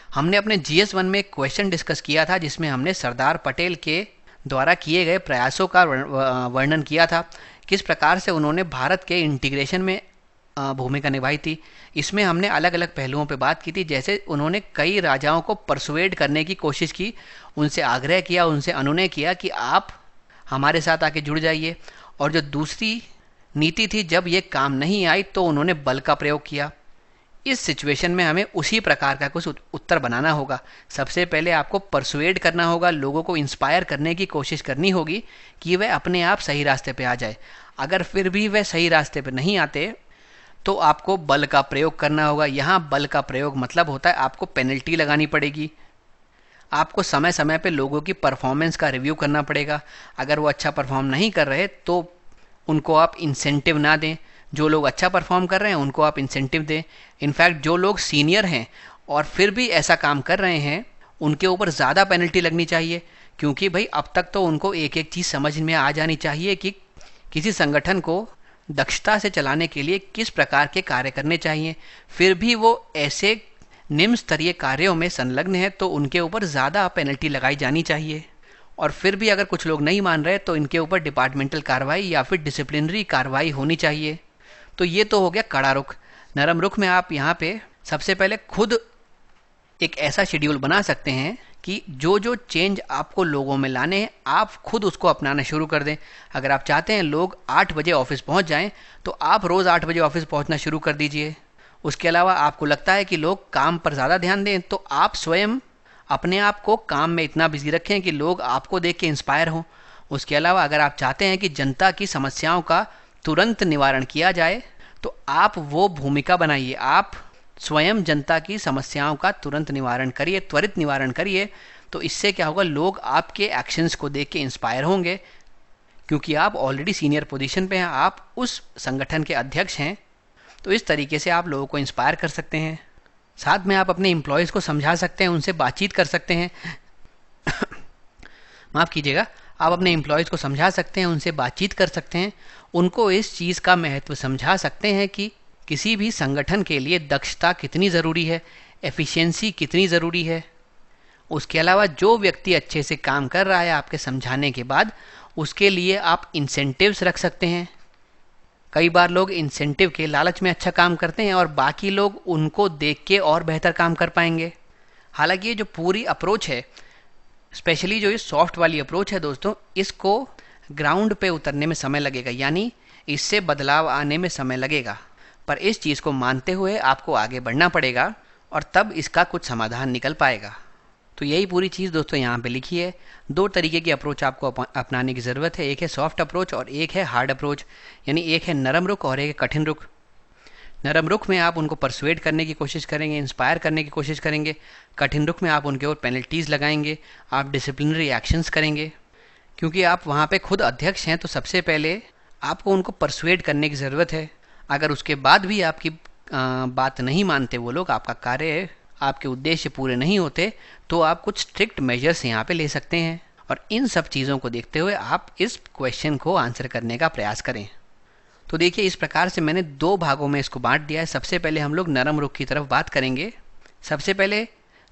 हमने अपने GS1 में क्वेश्चन डिस्कस किया था जिसमें हमने सरदार पटेल के द्वारा किए गए प्रयासों का वर्णन किया था, किस प्रकार से उन्होंने भारत के इंटीग्रेशन में भूमिका निभाई थी। इसमें हमने अलग अलग पहलुओं पर बात की थी, जैसे उन्होंने कई राजाओं को परसुएड करने की कोशिश की, उनसे आग्रह किया, उनसे अनुनय किया कि आप हमारे साथ आके जुड़ जाइए। और जो दूसरी नीति थी, जब ये काम नहीं आई तो उन्होंने बल का प्रयोग किया। इस सिचुएशन में हमें उसी प्रकार का कुछ उत्तर बनाना होगा। सबसे पहले आपको परसुएड करना होगा, लोगों को इंस्पायर करने की कोशिश करनी होगी कि वह अपने आप सही रास्ते पे आ जाए। अगर फिर भी वह सही रास्ते पे नहीं आते तो आपको बल का प्रयोग करना होगा। यहाँ बल का प्रयोग मतलब होता है आपको पेनल्टी लगानी पड़ेगी। आपको समय समय पे लोगों की परफॉर्मेंस का रिव्यू करना पड़ेगा। अगर वो अच्छा परफॉर्म नहीं कर रहे तो उनको आप इंसेंटिव ना दें, जो लोग अच्छा परफॉर्म कर रहे हैं उनको आप इंसेंटिव दें। इनफैक्ट जो लोग सीनियर हैं और फिर भी ऐसा काम कर रहे हैं उनके ऊपर ज़्यादा पेनल्टी लगनी चाहिए, क्योंकि भाई अब तक तो उनको एक एक चीज़ समझ में आ जानी चाहिए कि किसी संगठन को दक्षता से चलाने के लिए किस प्रकार के कार्य करने चाहिए। फिर भी वो ऐसे निम्न स्तरीय कार्यों में संलग्न है तो उनके ऊपर ज़्यादा पेनल्टी लगाई जानी चाहिए। और फिर भी अगर कुछ लोग नहीं मान रहे तो इनके ऊपर डिपार्टमेंटल कार्रवाई या फिर डिसिप्लिनरी कार्रवाई होनी चाहिए। तो ये तो हो गया कड़ा रुख। नरम रुख में आप यहाँ पे सबसे पहले खुद एक ऐसा शेड्यूल बना सकते हैं कि जो जो चेंज आपको लोगों में लाने हैं आप खुद उसको अपनाना शुरू कर दें। अगर आप चाहते हैं लोग 8 बजे ऑफिस पहुंच जाएं तो आप रोज़ 8 बजे ऑफिस पहुंचना शुरू कर दीजिए। उसके अलावा आपको लगता है कि लोग काम पर ज़्यादा ध्यान दें तो आप स्वयं अपने आप को काम में इतना बिजी रखें कि लोग आपको देख के इंस्पायर हों। उसके अलावा अगर आप चाहते हैं कि जनता की समस्याओं का तुरंत निवारण किया जाए तो आप वो भूमिका बनाइए। आप स्वयं जनता की समस्याओं का तुरंत निवारण करिए, त्वरित निवारण करिए। तो इससे क्या होगा, लोग आपके एक्शंस को देख के इंस्पायर होंगे, क्योंकि आप ऑलरेडी सीनियर पोजीशन पे हैं, आप उस संगठन के अध्यक्ष हैं। तो इस तरीके से आप लोगों को इंस्पायर कर सकते हैं। साथ में आप अपने एम्प्लॉयज़ को समझा सकते हैं, उनसे बातचीत कर सकते हैं माफ़ कीजिएगा, आप अपने एम्प्लॉयज़ को समझा सकते हैं, उनसे बातचीत कर सकते हैं, उनको इस चीज़ का महत्व समझा सकते हैं कि किसी भी संगठन के लिए दक्षता कितनी ज़रूरी है, एफिशिएंसी कितनी ज़रूरी है। उसके अलावा जो व्यक्ति अच्छे से काम कर रहा है आपके समझाने के बाद उसके लिए आप इंसेंटिव्स रख सकते हैं। कई बार लोग इंसेंटिव के लालच में अच्छा काम करते हैं और बाकी लोग उनको देख के और बेहतर काम कर पाएंगे। हालांकि ये जो पूरी अप्रोच है, स्पेशली जो ये सॉफ्ट वाली अप्रोच है दोस्तों, इसको ग्राउंड पे उतरने में समय लगेगा, यानी इससे बदलाव आने में समय लगेगा। पर इस चीज़ को मानते हुए आपको आगे बढ़ना पड़ेगा और तब इसका कुछ समाधान निकल पाएगा। तो यही पूरी चीज़ दोस्तों यहाँ पे लिखी है। 2 तरीके की अप्रोच आपको अपनाने की ज़रूरत है, एक है सॉफ्ट अप्रोच और एक है हार्ड अप्रोच, यानी एक है नरम रुख और एक है कठिन रुख। नरम रुख में आप उनको परसुएड करने की कोशिश करेंगे, इंस्पायर करने की कोशिश करेंगे। कठिन रुख में आप उनके ऊपर पेनल्टीज़ लगाएंगे, आप डिसिप्लिनरी एक्शंस करेंगे। क्योंकि आप वहाँ पे खुद अध्यक्ष हैं तो सबसे पहले आपको उनको परसुएड करने की ज़रूरत है। अगर उसके बाद भी आपकी बात नहीं मानते वो लोग, आपका कार्य, आपके उद्देश्य पूरे नहीं होते, तो आप कुछ स्ट्रिक्ट मेजर्स यहाँ पे ले सकते हैं। और इन सब चीज़ों को देखते हुए आप इस क्वेश्चन को आंसर करने का प्रयास करें। तो देखिए, इस प्रकार से मैंने 2 भागों में इसको बांट दिया है। सबसे पहले हम लोग नरम रुख की तरफ बात करेंगे। सबसे पहले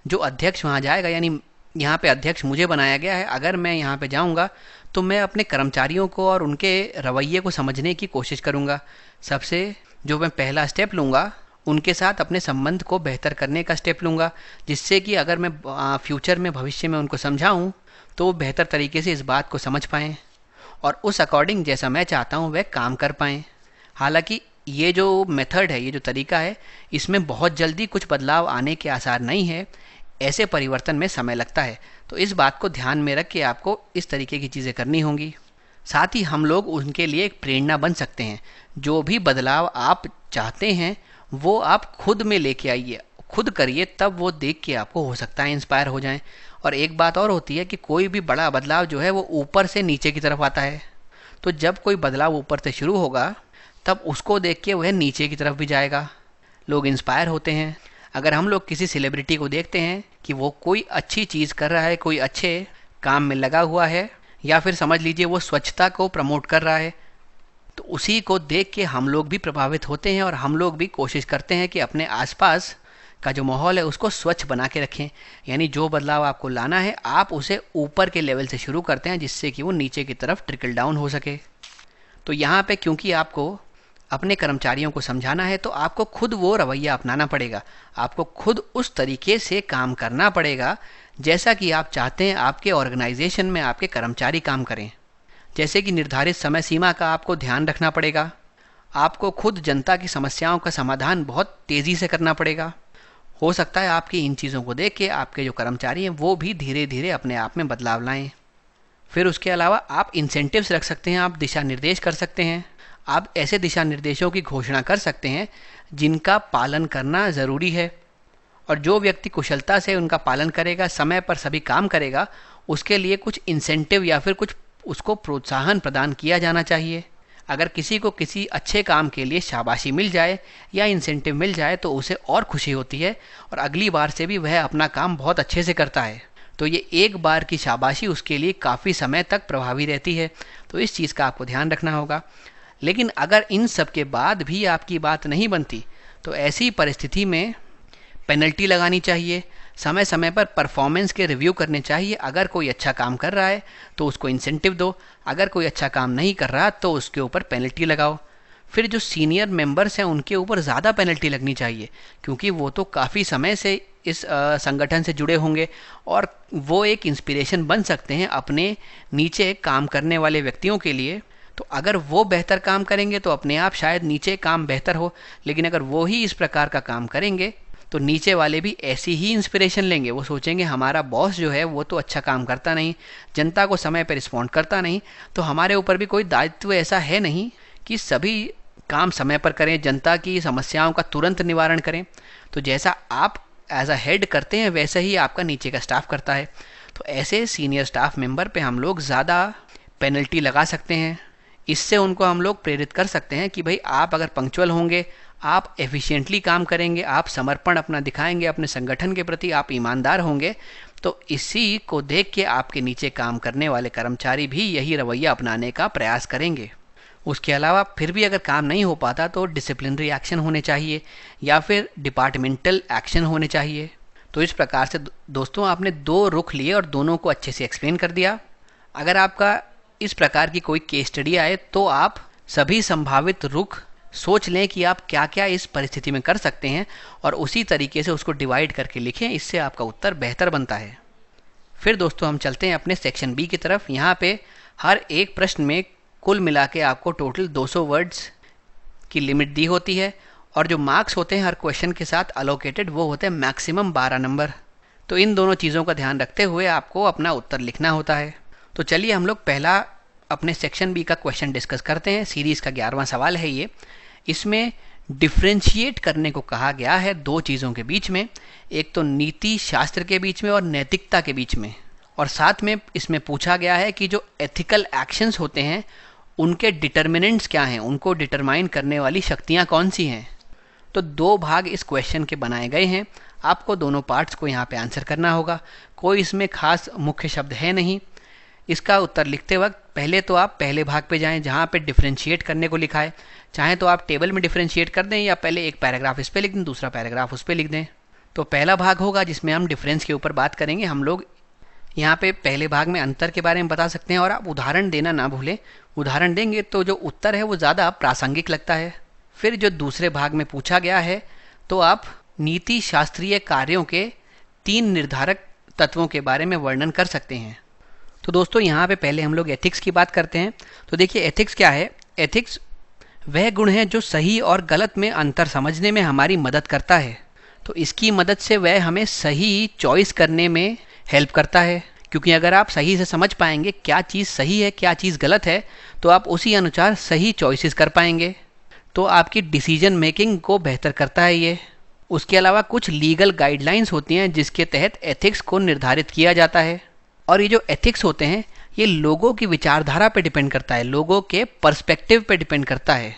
जो अध्यक्ष वहाँ जाएगा, यानी यहाँ पे अध्यक्ष मुझे बनाया गया है, अगर मैं यहाँ पे जाऊँगा तो मैं अपने कर्मचारियों को और उनके रवैये को समझने की कोशिश करूँगा। सबसे जो मैं पहला स्टेप लूँगा, उनके साथ अपने संबंध को बेहतर करने का स्टेप लूँगा, जिससे कि अगर मैं फ्यूचर में, भविष्य में उनको समझाऊँ तो वो बेहतर तरीके से इस बात को समझ पाएँ और उस अकॉर्डिंग जैसा मैं चाहता हूँ वह काम कर पाएँ। हालांकि ये जो मेथड है, ये जो तरीका है, इसमें बहुत जल्दी कुछ बदलाव आने के आसार नहीं है। ऐसे परिवर्तन में समय लगता है। तो इस बात को ध्यान में रख के आपको इस तरीके की चीज़ें करनी होंगी। साथ ही हम लोग उनके लिए एक प्रेरणा बन सकते हैं। जो भी बदलाव आप चाहते हैं वो आप खुद में लेके आइए, खुद करिए, तब वो देख के आपको हो सकता है इंस्पायर हो जाएं। और एक बात और होती है कि कोई भी बड़ा बदलाव जो है वो ऊपर से नीचे की तरफ आता है। तो जब कोई बदलाव ऊपर से शुरू होगा तब उसको देख के वह नीचे की तरफ भी जाएगा, लोग इंस्पायर होते हैं। अगर हम लोग किसी सेलिब्रिटी को देखते हैं कि वो कोई अच्छी चीज़ कर रहा है, कोई अच्छे काम में लगा हुआ है, या फिर समझ लीजिए वो स्वच्छता को प्रमोट कर रहा है, तो उसी को देख के हम लोग भी प्रभावित होते हैं और हम लोग भी कोशिश करते हैं कि अपने आसपास का जो माहौल है उसको स्वच्छ बना के रखें। यानी जो बदलाव आपको लाना है आप उसे ऊपर के लेवल से शुरू करते हैं, जिससे कि वो नीचे की तरफ ट्रिकल डाउन हो सके। तो यहाँ पे क्योंकि आपको अपने कर्मचारियों को समझाना है तो आपको खुद वो रवैया अपनाना पड़ेगा, आपको खुद उस तरीके से काम करना पड़ेगा जैसा कि आप चाहते हैं आपके ऑर्गेनाइजेशन में आपके कर्मचारी काम करें। जैसे कि निर्धारित समय सीमा का आपको ध्यान रखना पड़ेगा, आपको खुद जनता की समस्याओं का समाधान बहुत तेज़ी से करना पड़ेगा। हो सकता है आपकी इन चीज़ों को देख के आपके जो कर्मचारी हैं वो भी धीरे धीरे अपने आप में बदलाव लाएं। फिर उसके अलावा आप इंसेंटिव्स रख सकते हैं, आप दिशा निर्देश कर सकते हैं। आप ऐसे दिशा निर्देशों की घोषणा कर सकते हैं जिनका पालन करना ज़रूरी है, और जो व्यक्ति कुशलता से उनका पालन करेगा, समय पर सभी काम करेगा, उसके लिए कुछ इंसेंटिव या फिर कुछ उसको प्रोत्साहन प्रदान किया जाना चाहिए। अगर किसी को किसी अच्छे काम के लिए शाबाशी मिल जाए या इंसेंटिव मिल जाए तो उसे और खुशी होती है और अगली बार से भी वह अपना काम बहुत अच्छे से करता है। तो ये एक बार की शाबाशी उसके लिए काफ़ी समय तक प्रभावी रहती है। तो इस चीज़ का आपको ध्यान रखना होगा। लेकिन अगर इन सब के बाद भी आपकी बात नहीं बनती तो ऐसी परिस्थिति में पेनल्टी लगानी चाहिए। समय समय पर परफॉर्मेंस के रिव्यू करने चाहिए। अगर कोई अच्छा काम कर रहा है तो उसको इंसेंटिव दो, अगर कोई अच्छा काम नहीं कर रहा तो उसके ऊपर पेनल्टी लगाओ। फिर जो सीनियर मेंबर्स हैं उनके ऊपर ज़्यादा पेनल्टी लगनी चाहिए, क्योंकि वो तो काफ़ी समय से इस संगठन से जुड़े होंगे और वो एक इंस्पिरेशन बन सकते हैं अपने नीचे काम करने वाले व्यक्तियों के लिए। तो अगर वो बेहतर काम करेंगे तो अपने आप शायद नीचे काम बेहतर हो, लेकिन अगर वो ही इस प्रकार का काम करेंगे तो नीचे वाले भी ऐसी ही इंस्पिरेशन लेंगे। वो सोचेंगे हमारा बॉस जो है वो तो अच्छा काम करता नहीं, जनता को समय पर रिस्पॉन्ड करता नहीं, तो हमारे ऊपर भी कोई दायित्व ऐसा है नहीं कि सभी काम समय पर करें, जनता की समस्याओं का तुरंत निवारण करें। तो जैसा आप एज अ हेड करते हैं वैसे ही आपका नीचे का स्टाफ करता है। तो ऐसे सीनियर स्टाफ मेंबर पे हम लोग ज़्यादा पेनल्टी लगा सकते हैं। इससे उनको हम लोग प्रेरित कर सकते हैं कि भाई आप अगर पंक्चुअल होंगे, आप एफिशिएंटली काम करेंगे, आप समर्पण अपना दिखाएंगे अपने संगठन के प्रति, आप ईमानदार होंगे, तो इसी को देख के आपके नीचे काम करने वाले कर्मचारी भी यही रवैया अपनाने का प्रयास करेंगे। उसके अलावा फिर भी अगर काम नहीं हो पाता तो डिसिप्लिनरी एक्शन होने चाहिए या फिर डिपार्टमेंटल एक्शन होने चाहिए। तो इस प्रकार से दोस्तों आपने दो रुख लिए और दोनों को अच्छे से एक्सप्लेन कर दिया। अगर आपका इस प्रकार की कोई केस स्टडी आए तो आप सभी संभावित रुख सोच लें कि आप क्या क्या इस परिस्थिति में कर सकते हैं और उसी तरीके से उसको डिवाइड करके लिखें। इससे आपका उत्तर बेहतर बनता है। फिर दोस्तों हम चलते हैं अपने सेक्शन बी की तरफ। यहाँ पे हर एक प्रश्न में कुल मिला के आपको टोटल 200 वर्ड्स की लिमिट दी होती है और जो मार्क्स होते हैं हर क्वेश्चन के साथ अलोकेटेड वो होते हैं मैक्सिमम 12 नंबर। तो इन दोनों चीज़ों का ध्यान रखते हुए आपको अपना उत्तर लिखना होता है। तो चलिए हम लोग पहला अपने सेक्शन बी का क्वेश्चन डिस्कस करते हैं। सीरीज़ का 11वां सवाल है ये। इसमें डिफ्रेंशिएट करने को कहा गया है दो चीज़ों के बीच में, एक तो नीति शास्त्र के बीच में और नैतिकता के बीच में, और साथ में इसमें पूछा गया है कि जो एथिकल एक्शंस होते हैं उनके डिटर्मिनेंट्स क्या हैं, उनको डिटरमाइन करने वाली शक्तियाँ कौन सी हैं। तो दो भाग इस क्वेश्चन के बनाए गए हैं। आपको दोनों पार्ट्स को यहाँ पे आंसर करना होगा। कोई इसमें खास मुख्य शब्द है नहीं। इसका उत्तर लिखते वक्त पहले तो आप पहले भाग पे जाएं जहाँ पे डिफरेंशिएट करने को लिखा है। चाहे तो आप टेबल में डिफरेंशिएट कर दें या पहले एक पैराग्राफ इस पे लिख दें, दूसरा पैराग्राफ उस पे लिख दें। तो पहला भाग होगा जिसमें हम डिफरेंस के ऊपर बात करेंगे। हम लोग यहाँ पे पहले भाग में अंतर के बारे में बता सकते हैं और आप उदाहरण देना ना भूलें। उदाहरण देंगे तो जो उत्तर है वो ज़्यादा प्रासंगिक लगता है। फिर जो दूसरे भाग में पूछा गया है तो आप नीति शास्त्रीय कार्यों के 3 निर्धारक तत्वों के बारे में वर्णन कर सकते हैं। तो दोस्तों यहाँ पे पहले हम लोग एथिक्स की बात करते हैं। तो देखिए एथिक्स क्या है। एथिक्स वह गुण है जो सही और गलत में अंतर समझने में हमारी मदद करता है। तो इसकी मदद से वह हमें सही चॉइस करने में हेल्प करता है, क्योंकि अगर आप सही से समझ पाएंगे क्या चीज़ सही है क्या चीज़ गलत है तो आप उसी अनुसार सही चॉइसेस कर पाएंगे। तो आपकी डिसीजन मेकिंग को बेहतर करता है ये। उसके अलावा कुछ लीगल गाइडलाइंस होती हैं जिसके तहत एथिक्स को निर्धारित किया जाता है, और ये जो एथिक्स होते हैं ये लोगों की विचारधारा पे डिपेंड करता है, लोगों के पर्सपेक्टिव पे डिपेंड करता है।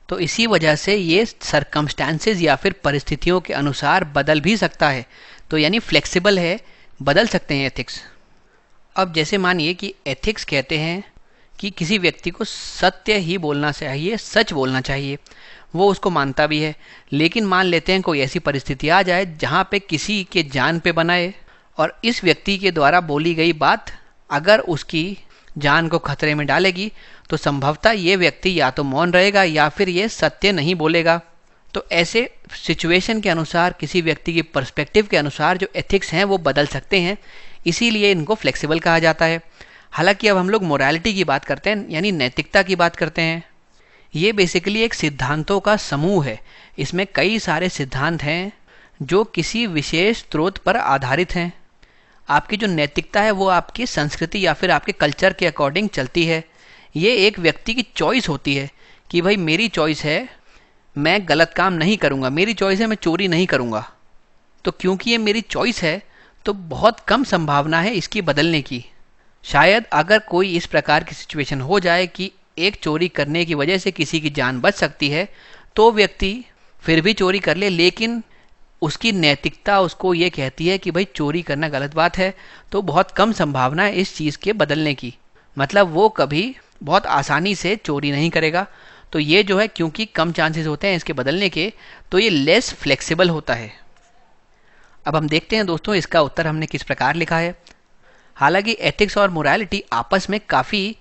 तो इसी वजह से ये सरकमस्टांसेस या फिर परिस्थितियों के अनुसार बदल भी सकता है। तो यानी फ्लेक्सिबल है, बदल सकते हैं एथिक्स। अब जैसे मानिए कि एथिक्स कहते हैं कि किसी व्यक्ति को सत्य ही बोलना चाहिए, सच बोलना चाहिए, वो उसको मानता भी है। लेकिन मान लेते हैं कोई ऐसी परिस्थिति आ जाए जहाँ पे किसी के जान पे बनाए और इस व्यक्ति के द्वारा बोली गई बात अगर उसकी जान को खतरे में डालेगी तो संभवतः ये व्यक्ति या तो मौन रहेगा या फिर ये सत्य नहीं बोलेगा। तो ऐसे सिचुएशन के अनुसार किसी व्यक्ति की पर्सपेक्टिव के अनुसार जो एथिक्स हैं वो बदल सकते हैं, इसीलिए इनको फ्लेक्सिबल कहा जाता है। हालांकि अब हम लोग मोरालिटी की बात करते हैं, यानी नैतिकता की बात करते हैं। ये बेसिकली एक सिद्धांतों का समूह है। इसमें कई सारे सिद्धांत हैं जो किसी विशेष स्रोत पर आधारित हैं। आपकी जो नैतिकता है वो आपकी संस्कृति या फिर आपके कल्चर के अकॉर्डिंग चलती है। ये एक व्यक्ति की चॉइस होती है कि भाई मेरी चॉइस है मैं गलत काम नहीं करूँगा, मेरी चॉइस है मैं चोरी नहीं करूँगा। तो क्योंकि ये मेरी चॉइस है तो बहुत कम संभावना है इसकी बदलने की। शायद अगर कोई इस प्रकार की सिचुएशन हो जाए कि एक चोरी करने की वजह से किसी की जान बच सकती है तो व्यक्ति फिर भी चोरी कर ले, लेकिन उसकी नैतिकता उसको ये कहती है कि भाई चोरी करना गलत बात है, तो बहुत कम संभावना है इस चीज़ के बदलने की। मतलब वो कभी बहुत आसानी से चोरी नहीं करेगा। तो ये जो है क्योंकि कम चांसेस होते हैं इसके बदलने के, तो ये लेस फ्लेक्सिबल होता है। अब हम देखते हैं दोस्तों इसका उत्तर हमने किस प्रकार लिखा है। हालांकि एथिक्स और मोरालिटी आपस में काफ़ी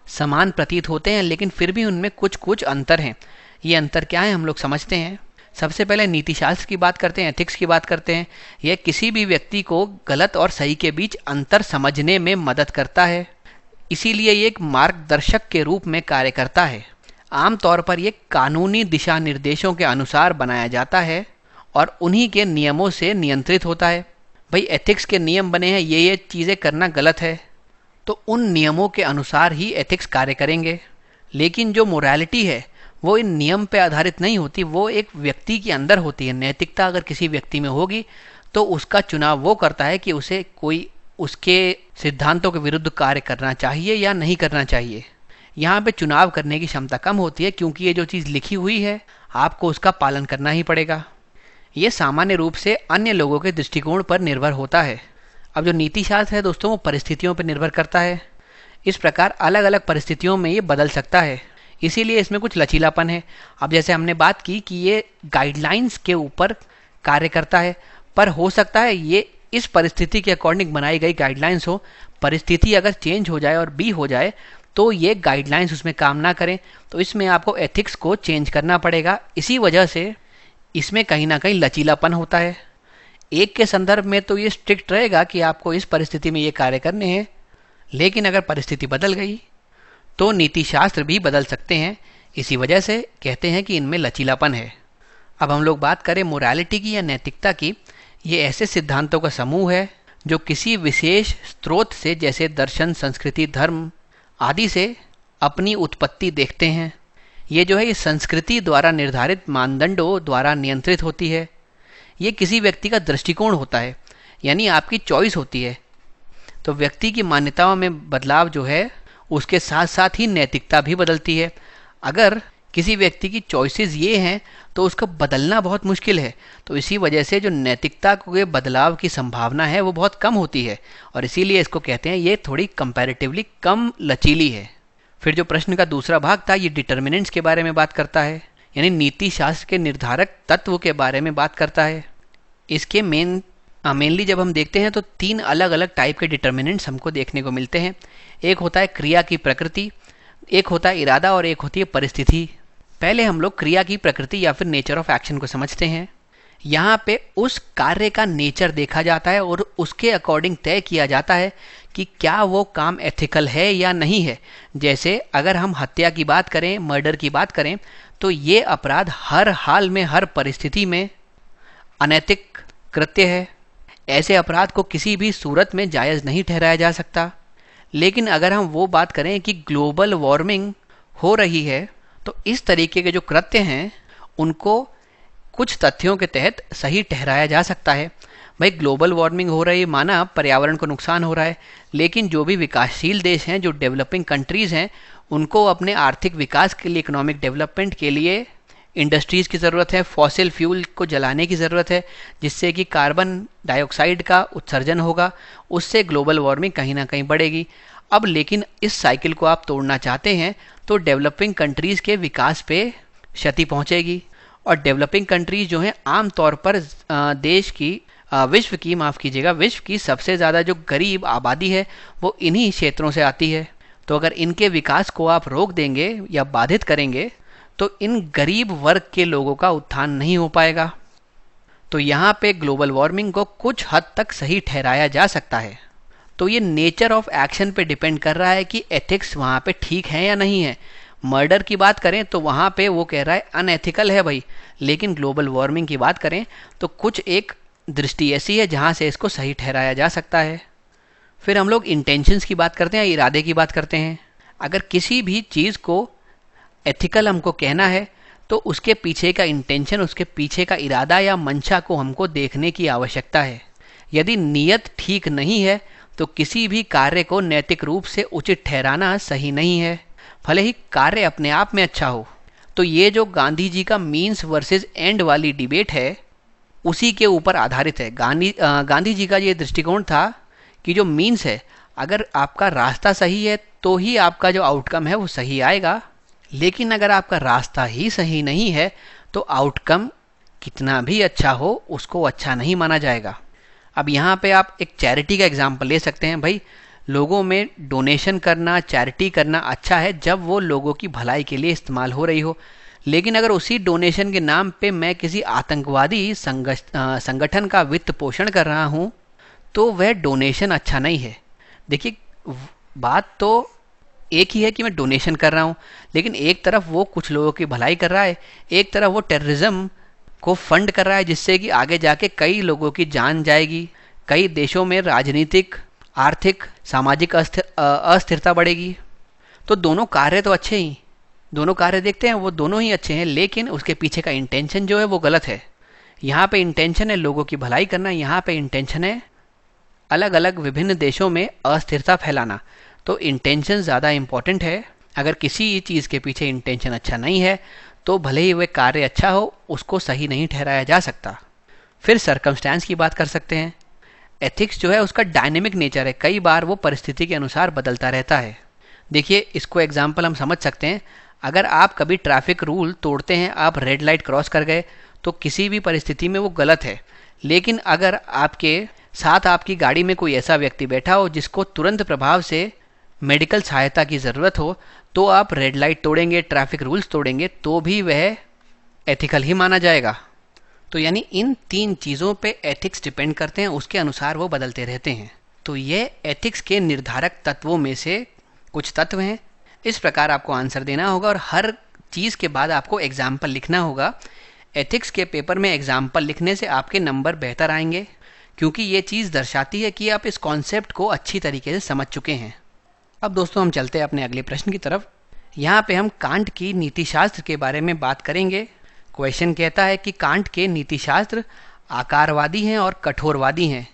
समान प्रतीत होते हैं, लेकिन फिर भी उनमें कुछ कुछ अंतर हैं। ये अंतर क्या है हम लोग समझते हैं। सबसे पहले नीतिशास्त्र की बात करते हैं, एथिक्स की बात करते हैं। यह किसी भी व्यक्ति को गलत और सही के बीच अंतर समझने में मदद करता है, इसीलिए ये एक मार्गदर्शक के रूप में कार्य करता है। आमतौर पर यह कानूनी दिशा निर्देशों के अनुसार बनाया जाता है और उन्हीं के नियमों से नियंत्रित होता है। भाई एथिक्स के नियम बने हैं, ये चीज़ें करना गलत है, तो उन नियमों के अनुसार ही एथिक्स कार्य करेंगे। लेकिन जो मोरालिटी है वो इन नियम पे आधारित नहीं होती, वो एक व्यक्ति के अंदर होती है। नैतिकता अगर किसी व्यक्ति में होगी तो उसका चुनाव वो करता है कि उसे कोई उसके सिद्धांतों के विरुद्ध कार्य करना चाहिए या नहीं करना चाहिए। यहाँ पे चुनाव करने की क्षमता कम होती है, क्योंकि ये जो चीज़ लिखी हुई है आपको उसका पालन करना ही पड़ेगा। ये सामान्य रूप से अन्य लोगों के दृष्टिकोण पर निर्भर होता है। अब जो नीतिशास्त्र है दोस्तों वो परिस्थितियों पर निर्भर करता है। इस प्रकार अलग अलग परिस्थितियों में ये बदल सकता है, इसीलिए इसमें कुछ लचीलापन है। अब जैसे हमने बात की कि ये गाइडलाइंस के ऊपर कार्य करता है, पर हो सकता है ये इस परिस्थिति के अकॉर्डिंग बनाई गई गाइडलाइंस हो। परिस्थिति अगर चेंज हो जाए और बी हो जाए तो ये गाइडलाइंस उसमें काम ना करें, तो इसमें आपको एथिक्स को चेंज करना पड़ेगा। इसी वजह से इसमें कहीं ना कहीं लचीलापन होता है। एक के संदर्भ में तो ये स्ट्रिक्ट रहेगा कि आपको इस परिस्थिति में ये कार्य करने हैं, लेकिन अगर परिस्थिति बदल गई तो नीतिशास्त्र भी बदल सकते हैं। इसी वजह से कहते हैं कि इनमें लचीलापन है। अब हम लोग बात करें मोरालिटी की या नैतिकता की। ये ऐसे सिद्धांतों का समूह है जो किसी विशेष स्रोत से, जैसे दर्शन, संस्कृति, धर्म आदि से अपनी उत्पत्ति देखते हैं। ये जो है ये संस्कृति द्वारा निर्धारित मानदंडों द्वारा नियंत्रित होती है। ये किसी व्यक्ति का दृष्टिकोण होता है, यानी आपकी चॉइस होती है। तो व्यक्ति की मान्यताओं में बदलाव जो है उसके साथ साथ ही नैतिकता भी बदलती है। अगर किसी व्यक्ति की चॉइसेस ये हैं तो उसका बदलना बहुत मुश्किल है, तो इसी वजह से जो नैतिकता के बदलाव की संभावना है वो बहुत कम होती है, और इसीलिए इसको कहते हैं ये थोड़ी कंपैरेटिवली कम लचीली है। फिर जो प्रश्न का दूसरा भाग था ये डिटर्मिनेंट्स के बारे में बात करता है, यानी नीति शास्त्र के निर्धारक तत्व के बारे में बात करता है। इसके मेनली जब हम देखते हैं तो 3 अलग अलग टाइप के डिटर्मिनेंट्स हमको देखने को मिलते हैं। एक होता है क्रिया की प्रकृति, एक होता है इरादा और एक होती है परिस्थिति। पहले हम लोग क्रिया की प्रकृति या फिर नेचर ऑफ एक्शन को समझते हैं। यहाँ पे उस कार्य का नेचर देखा जाता है और उसके अकॉर्डिंग तय किया जाता है कि क्या वो काम एथिकल है या नहीं है। जैसे अगर हम हत्या की बात करें, मर्डर की बात करें, तो ये अपराध हर हाल में, हर परिस्थिति में अनैतिक कृत्य है। ऐसे अपराध को किसी भी सूरत में जायज़ नहीं ठहराया जा सकता। लेकिन अगर हम वो बात करें कि ग्लोबल वार्मिंग हो रही है, तो इस तरीके के जो कृत्य हैं उनको कुछ तथ्यों के तहत सही ठहराया जा सकता है। भाई ग्लोबल वार्मिंग हो रही है, माना पर्यावरण को नुकसान हो रहा है, लेकिन जो भी विकासशील देश हैं, जो डेवलपिंग कंट्रीज़ हैं, उनको अपने आर्थिक विकास के लिए, इकोनॉमिक डेवलपमेंट के लिए इंडस्ट्रीज़ की ज़रूरत है, फॉसिल फ्यूल को जलाने की ज़रूरत है, जिससे कि कार्बन डाइऑक्साइड का उत्सर्जन होगा, उससे ग्लोबल वार्मिंग कहीं ना कहीं बढ़ेगी। अब लेकिन इस साइकिल को आप तोड़ना चाहते हैं तो डेवलपिंग कंट्रीज़ के विकास पे क्षति पहुंचेगी। और डेवलपिंग कंट्रीज़ जो हैं आमतौर पर विश्व की सबसे ज़्यादा जो गरीब आबादी है वो इन्हीं क्षेत्रों से आती है। तो अगर इनके विकास को आप रोक देंगे या बाधित करेंगे तो इन गरीब वर्ग के लोगों का उत्थान नहीं हो पाएगा। तो यहाँ पे ग्लोबल वार्मिंग को कुछ हद तक सही ठहराया जा सकता है। तो ये नेचर ऑफ एक्शन पे डिपेंड कर रहा है कि एथिक्स वहाँ पे ठीक है या नहीं है। मर्डर की बात करें तो वहाँ पे वो कह रहा है अनएथिकल है भाई, लेकिन ग्लोबल वार्मिंग की बात करें तो कुछ एक दृष्टि ऐसी है जहाँ से इसको सही ठहराया जा सकता है। फिर हम लोग इंटेंशंस की बात करते हैं, इरादे की बात करते हैं। अगर किसी भी चीज़ को एथिकल हमको कहना है तो उसके पीछे का इंटेंशन, उसके पीछे का इरादा या मंशा को हमको देखने की आवश्यकता है। यदि नीयत ठीक नहीं है तो किसी भी कार्य को नैतिक रूप से उचित ठहराना सही नहीं है, भले ही कार्य अपने आप में अच्छा हो। तो ये जो गांधी जी का मीन्स वर्सेस एंड वाली डिबेट है उसी के ऊपर आधारित है। गांधी जी का ये दृष्टिकोण था कि जो मीन्स है, अगर आपका रास्ता सही है तो ही आपका जो आउटकम है वो सही आएगा, लेकिन अगर आपका रास्ता ही सही नहीं है तो आउटकम कितना भी अच्छा हो उसको अच्छा नहीं माना जाएगा। अब यहाँ पे आप एक चैरिटी का एग्जाम्पल ले सकते हैं। भाई, लोगों में डोनेशन करना, चैरिटी करना अच्छा है जब वो लोगों की भलाई के लिए इस्तेमाल हो रही हो, लेकिन अगर उसी डोनेशन के नाम पे मैं किसी आतंकवादी संगठन का वित्त पोषण कर रहा हूँ तो वह डोनेशन अच्छा नहीं है। देखिए, बात तो एक ही है कि मैं डोनेशन कर रहा हूँ, लेकिन एक तरफ वो कुछ लोगों की भलाई कर रहा है, एक तरफ वो टेररिज्म को फंड कर रहा है जिससे कि आगे जाके कई लोगों की जान जाएगी, कई देशों में राजनीतिक, आर्थिक, सामाजिक अस्थिरता बढ़ेगी। तो दोनों कार्य तो अच्छे ही, दोनों कार्य देखते हैं वो दोनों ही अच्छे हैं, लेकिन उसके पीछे का इंटेंशन जो है वो गलत है। यहाँ पे इंटेंशन है लोगों की भलाई करना, यहाँ पे इंटेंशन है अलग अलग विभिन्न देशों में अस्थिरता फैलाना। तो इंटेंशन ज़्यादा इम्पॉर्टेंट है। अगर किसी चीज़ के पीछे इंटेंशन अच्छा नहीं है तो भले ही वह कार्य अच्छा हो उसको सही नहीं ठहराया जा सकता। फिर सर्कमस्टेंस की बात कर सकते हैं। एथिक्स जो है उसका डायनेमिक नेचर है, कई बार वो परिस्थिति के अनुसार बदलता रहता है। देखिए, इसको एग्जाम्पल हम समझ सकते हैं। अगर आप कभी ट्रैफिक रूल तोड़ते हैं, आप रेड लाइट क्रॉस कर गए तो किसी भी परिस्थिति में वो गलत है, लेकिन अगर आपके साथ आपकी गाड़ी में कोई ऐसा व्यक्ति बैठा हो जिसको तुरंत प्रभाव से मेडिकल सहायता की ज़रूरत हो तो आप रेड लाइट तोड़ेंगे, ट्रैफिक रूल्स तोड़ेंगे तो भी वह एथिकल ही माना जाएगा। तो यानी इन तीन चीज़ों पे एथिक्स डिपेंड करते हैं, उसके अनुसार वो बदलते रहते हैं। तो ये एथिक्स के निर्धारक तत्वों में से कुछ तत्व हैं। इस प्रकार आपको आंसर देना होगा और हर चीज़ के बाद आपको एग्जाम्पल लिखना होगा। एथिक्स के पेपर में एग्जाम्पल लिखने से आपके नंबर बेहतर आएंगे, क्योंकि ये चीज़ दर्शाती है कि आप इस कॉन्सेप्ट को अच्छी तरीके से समझ चुके हैं। अब दोस्तों हम चलते हैं अपने अगले प्रश्न की तरफ। यहाँ पे हम कांट की नीतिशास्त्र के बारे में बात करेंगे। क्वेश्चन कहता है कि कांट के नीतिशास्त्र आकारवादी हैं और कठोरवादी हैं।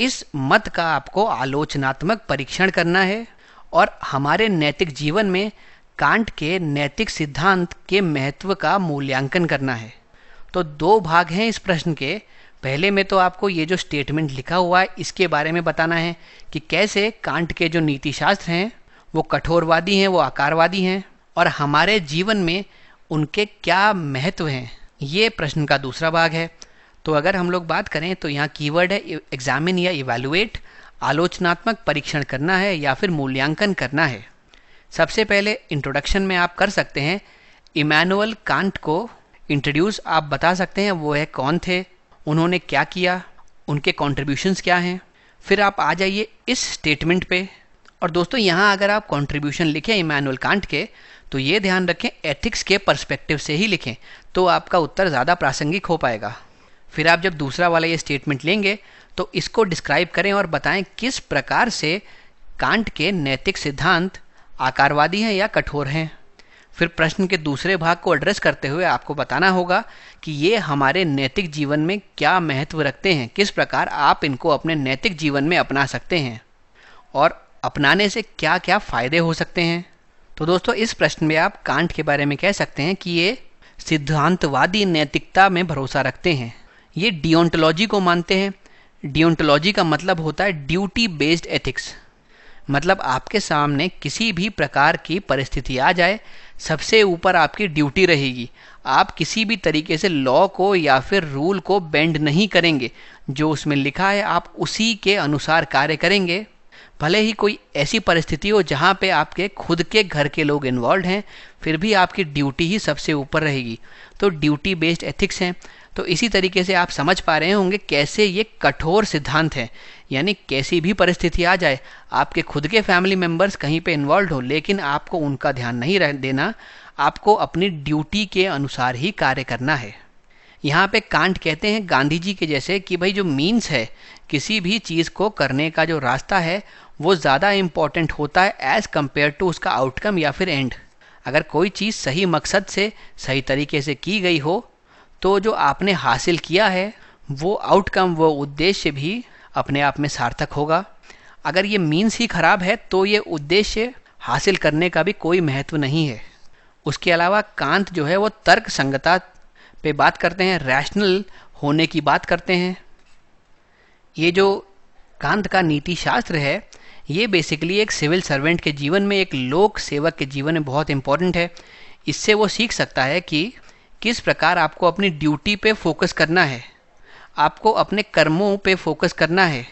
इस मत का आपको आलोचनात्मक परीक्षण करना है और हमारे नैतिक जीवन में कांट के नैतिक सिद्धांत के महत्व का मूल्यांकन करना है। तो दो भाग हैं इस प्रश्न के। पहले में तो आपको ये जो स्टेटमेंट लिखा हुआ है इसके बारे में बताना है कि कैसे कांट के जो नीतिशास्त्र हैं वो कठोरवादी हैं, वो आकारवादी हैं और हमारे जीवन में उनके क्या महत्व हैं, ये प्रश्न का दूसरा भाग है। तो अगर हम लोग बात करें तो यहाँ कीवर्ड है एग्जामिन या इवैल्यूएट, आलोचनात्मक परीक्षण करना है या फिर मूल्यांकन करना है। सबसे पहले इंट्रोडक्शन में आप कर सकते हैं इमैनुअल कांट को इंट्रोड्यूस आप बता सकते हैं, वो है कौन थे, उन्होंने क्या किया, उनके कॉन्ट्रीब्यूशंस क्या हैं। फिर आप आ जाइए इस स्टेटमेंट पे। और दोस्तों यहाँ अगर आप कॉन्ट्रीब्यूशन लिखें इमैनुअल कांट के तो ये ध्यान रखें एथिक्स के पर्सपेक्टिव से ही लिखें, तो आपका उत्तर ज़्यादा प्रासंगिक हो पाएगा। फिर आप जब दूसरा वाला ये स्टेटमेंट लेंगे तो इसको डिस्क्राइब करें और बताएं किस प्रकार से कांट के नैतिक सिद्धांत आकारवादी हैं या कठोर हैं। फिर प्रश्न के दूसरे भाग को एड्रेस करते हुए आपको बताना होगा कि ये हमारे नैतिक जीवन में क्या महत्व रखते हैं, किस प्रकार आप इनको अपने नैतिक जीवन में अपना सकते हैं और अपनाने से क्या क्या फ़ायदे हो सकते हैं। तो दोस्तों इस प्रश्न में आप कांट के बारे में कह सकते हैं कि ये सिद्धांतवादी नैतिकता में भरोसा रखते हैं, ये डियोंटोलॉजी को मानते हैं। डियोंटोलॉजी का मतलब होता है ड्यूटी बेस्ड एथिक्स, मतलब आपके सामने किसी भी प्रकार की परिस्थिति आ जाए सबसे ऊपर आपकी ड्यूटी रहेगी। आप किसी भी तरीके से लॉ को या फिर रूल को बेंड नहीं करेंगे, जो उसमें लिखा है आप उसी के अनुसार कार्य करेंगे। भले ही कोई ऐसी परिस्थिति हो जहाँ पे आपके खुद के घर के लोग इन्वॉल्व हैं, फिर भी आपकी ड्यूटी ही सबसे ऊपर रहेगी। तो ड्यूटी बेस्ड एथिक्स हैं। तो इसी तरीके से आप समझ पा रहे होंगे कैसे ये कठोर सिद्धांत है, यानी कैसी भी परिस्थिति आ जाए, आपके खुद के फैमिली मेंबर्स कहीं पे इन्वॉल्व हो, लेकिन आपको उनका ध्यान नहीं देना, आपको अपनी ड्यूटी के अनुसार ही कार्य करना है। यहाँ पे कांट कहते हैं गांधी जी के जैसे कि भाई जो मीन्स है, किसी भी चीज़ को करने का जो रास्ता है वो ज़्यादा इम्पॉर्टेंट होता है एज़ कम्पेयर टू उसका आउटकम या फिर एंड। अगर कोई चीज़ सही मकसद से सही तरीके से की गई हो तो जो आपने हासिल किया है वो आउटकम, वो उद्देश्य भी अपने आप में सार्थक होगा। अगर ये मीन्स ही खराब है तो ये उद्देश्य हासिल करने का भी कोई महत्व नहीं है। उसके अलावा कांत जो है वो तर्क संगतता पे बात करते हैं, रैशनल होने की बात करते हैं। ये जो कांत का नीति शास्त्र है ये बेसिकली एक सिविल सर्वेंट के जीवन में, एक लोक सेवक के जीवन में बहुत इंपॉर्टेंट है। इससे वो सीख सकता है कि किस प्रकार आपको अपनी ड्यूटी पे फोकस करना है, आपको अपने कर्मों पे फोकस करना है,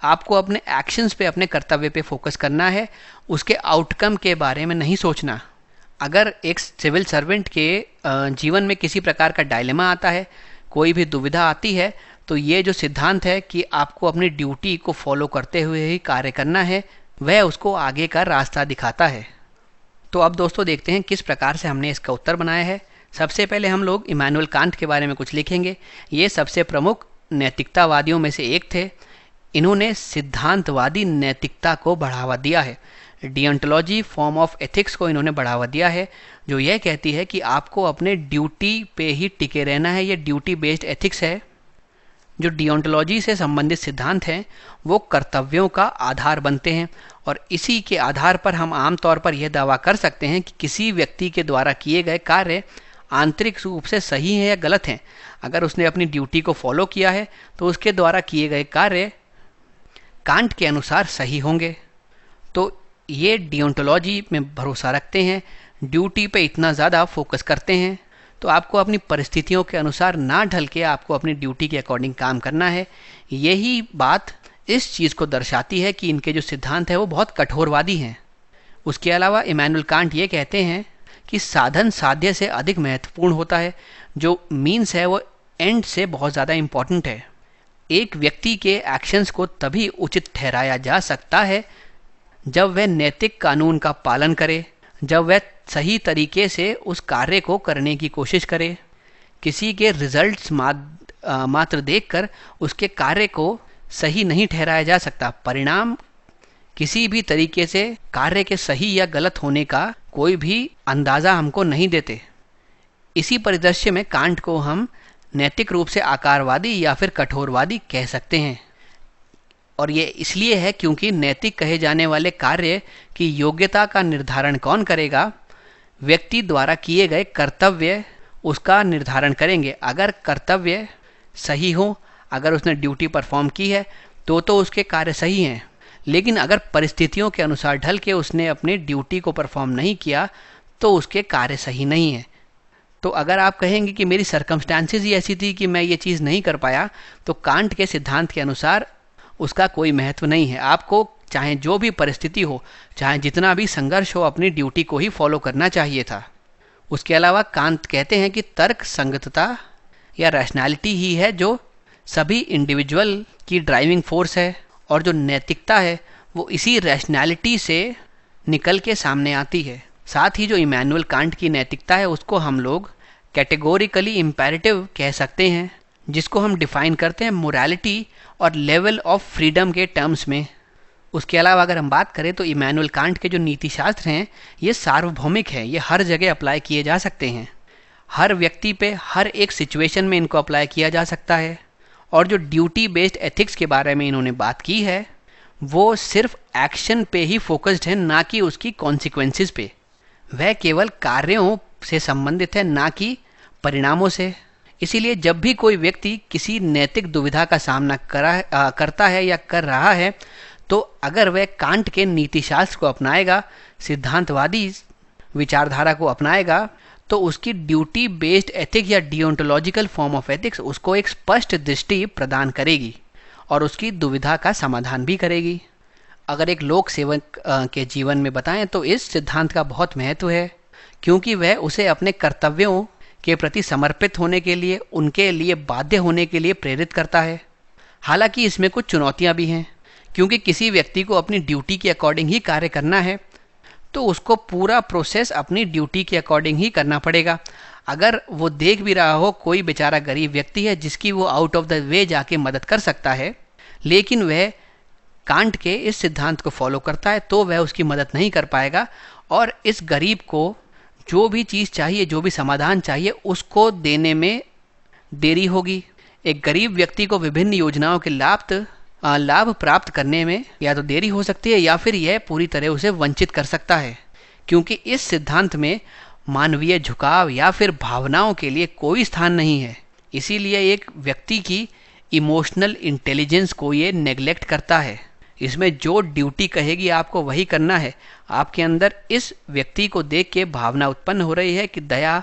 आपको अपने एक्शंस पे, अपने कर्तव्य पे फोकस करना है, उसके आउटकम के बारे में नहीं सोचना। अगर एक सिविल सर्वेंट के जीवन में किसी प्रकार का डायलेमा आता है, कोई भी दुविधा आती है, तो ये जो सिद्धांत है कि आपको अपनी ड्यूटी को फॉलो करते हुए ही कार्य करना है, वह उसको आगे का रास्ता दिखाता है। तो अब दोस्तों देखते हैं किस प्रकार से हमने इसका उत्तर बनाया है। सबसे पहले हम लोग इमैनुअल कांट के बारे में कुछ लिखेंगे। ये सबसे प्रमुख नैतिकतावादियों में से एक थे। इन्होंने सिद्धांतवादी नैतिकता को बढ़ावा दिया है। डियोंटोलॉजी फॉर्म ऑफ एथिक्स को इन्होंने बढ़ावा दिया है, जो यह कहती है कि आपको अपने ड्यूटी पे ही टिके रहना है। ये ड्यूटी बेस्ड एथिक्स है। जो डियोंटोलॉजी से संबंधित सिद्धांत हैं वो कर्तव्यों का आधार बनते हैं, और इसी के आधार पर हम आमतौर पर यह दावा कर सकते हैं कि किसी व्यक्ति के द्वारा किए गए कार्य आंतरिक रूप से सही हैं या गलत हैं। अगर उसने अपनी ड्यूटी को फॉलो किया है तो उसके द्वारा किए गए कार्य कांट के अनुसार सही होंगे। तो ये डियोंटोलॉजी में भरोसा रखते हैं, ड्यूटी पे इतना ज़्यादा फोकस करते हैं। तो आपको अपनी परिस्थितियों के अनुसार ना ढल के आपको अपनी ड्यूटी के अकॉर्डिंग काम करना है। यही बात इस चीज़ को दर्शाती है कि इनके जो सिद्धांत है वो बहुत कठोरवादी हैं। उसके अलावा इमैनुअल कांट ये कहते हैं कि साधन साध्य से अधिक महत्वपूर्ण होता है, जो मीन्स है वो एंड से बहुत ज़्यादा इम्पॉर्टेंट है। एक व्यक्ति के एक्शंस को तभी उचित ठहराया जा सकता है जब वह नैतिक कानून का पालन करे, जब वह सही तरीके से उस कार्य को करने की कोशिश करे। किसी के रिजल्ट्स मात्र देखकर उसके कार्य को सही नहीं ठहराया जा सकता। परिणाम किसी भी तरीके से कार्य के सही या गलत होने का कोई भी अंदाज़ा हमको नहीं देते। इसी परिदृश्य में कांट को हम नैतिक रूप से आकारवादी या फिर कठोरवादी कह सकते हैं। और ये इसलिए है क्योंकि नैतिक कहे जाने वाले कार्य की योग्यता का निर्धारण कौन करेगा? व्यक्ति द्वारा किए गए कर्तव्य उसका निर्धारण करेंगे। अगर कर्तव्य सही हो, अगर उसने ड्यूटी परफॉर्म की है तो उसके कार्य सही हैं। लेकिन अगर परिस्थितियों के अनुसार ढल के उसने अपनी ड्यूटी को परफॉर्म नहीं किया तो उसके कार्य सही नहीं है। तो अगर आप कहेंगे कि मेरी सर्कमस्टांसेस ही ऐसी थी कि मैं ये चीज़ नहीं कर पाया, तो कांट के सिद्धांत के अनुसार उसका कोई महत्व नहीं है। आपको चाहे जो भी परिस्थिति हो, चाहे जितना भी संघर्ष हो, अपनी ड्यूटी को ही फॉलो करना चाहिए था। उसके अलावा कांट कहते हैं कि तर्क संगतता या रैशनैलिटी ही है जो सभी इंडिविजुअल की ड्राइविंग फोर्स है, और जो नैतिकता है वो इसी रैशनैलिटी से निकल के सामने आती है। साथ ही जो इमैनुअल कांट की नैतिकता है उसको हम लोग कैटेगोरिकली इम्पेरेटिव कह सकते हैं, जिसको हम डिफाइन करते हैं मोरालिटी और लेवल ऑफ फ्रीडम के टर्म्स में। उसके अलावा अगर हम बात करें तो इमैनुअल कांट के जो नीति शास्त्र हैं ये सार्वभौमिक है, ये हर जगह अप्लाई किए जा सकते हैं। हर व्यक्ति पे हर एक सिचुएशन में इनको अप्लाई किया जा सकता है। और जो ड्यूटी बेस्ड एथिक्स के बारे में इन्होंने बात की है वो सिर्फ एक्शन पे ही फोकस्ड है, ना कि उसकी कॉन्सिक्वेंसेस पे। वह केवल कार्यों से संबंधित है, ना कि परिणामों से। इसीलिए जब भी कोई व्यक्ति किसी नैतिक दुविधा का सामना करता है या कर रहा है, तो अगर वह कांट के नीतिशास्त्र को अपनाएगा, सिद्धांतवादी विचारधारा को अपनाएगा, तो उसकी ड्यूटी बेस्ड एथिक्स या डियोंटोलॉजिकल फॉर्म ऑफ एथिक्स उसको एक स्पष्ट दृष्टि प्रदान करेगी और उसकी दुविधा का समाधान भी करेगी। अगर एक लोक सेवक के जीवन में बताएं तो इस सिद्धांत का बहुत महत्व है, क्योंकि वह उसे अपने कर्तव्यों के प्रति समर्पित होने के लिए, उनके लिए बाध्य होने के लिए प्रेरित करता है। हालांकि इसमें कुछ चुनौतियां भी हैं, क्योंकि किसी व्यक्ति को अपनी ड्यूटी के अकॉर्डिंग ही कार्य करना है तो उसको पूरा प्रोसेस अपनी ड्यूटी के अकॉर्डिंग ही करना पड़ेगा। अगर वो देख भी रहा हो कोई बेचारा गरीब व्यक्ति है जिसकी वो आउट ऑफ द वे जाके मदद कर सकता है, लेकिन वह कांट के इस सिद्धांत को फॉलो करता है, तो वह उसकी मदद नहीं कर पाएगा और इस गरीब को जो भी चीज़ चाहिए, जो भी समाधान चाहिए, उसको देने में देरी होगी। एक गरीब व्यक्ति को विभिन्न योजनाओं के लाभ प्राप्त करने में या तो देरी हो सकती है या फिर यह पूरी तरह उसे वंचित कर सकता है, क्योंकि इस सिद्धांत में मानवीय झुकाव या फिर भावनाओं के लिए कोई स्थान नहीं है। इसीलिए एक व्यक्ति की इमोशनल इंटेलिजेंस को ये नेग्लेक्ट करता है। इसमें जो ड्यूटी कहेगी आपको वही करना है। आपके अंदर इस व्यक्ति को देख के भावना उत्पन्न हो रही है कि दया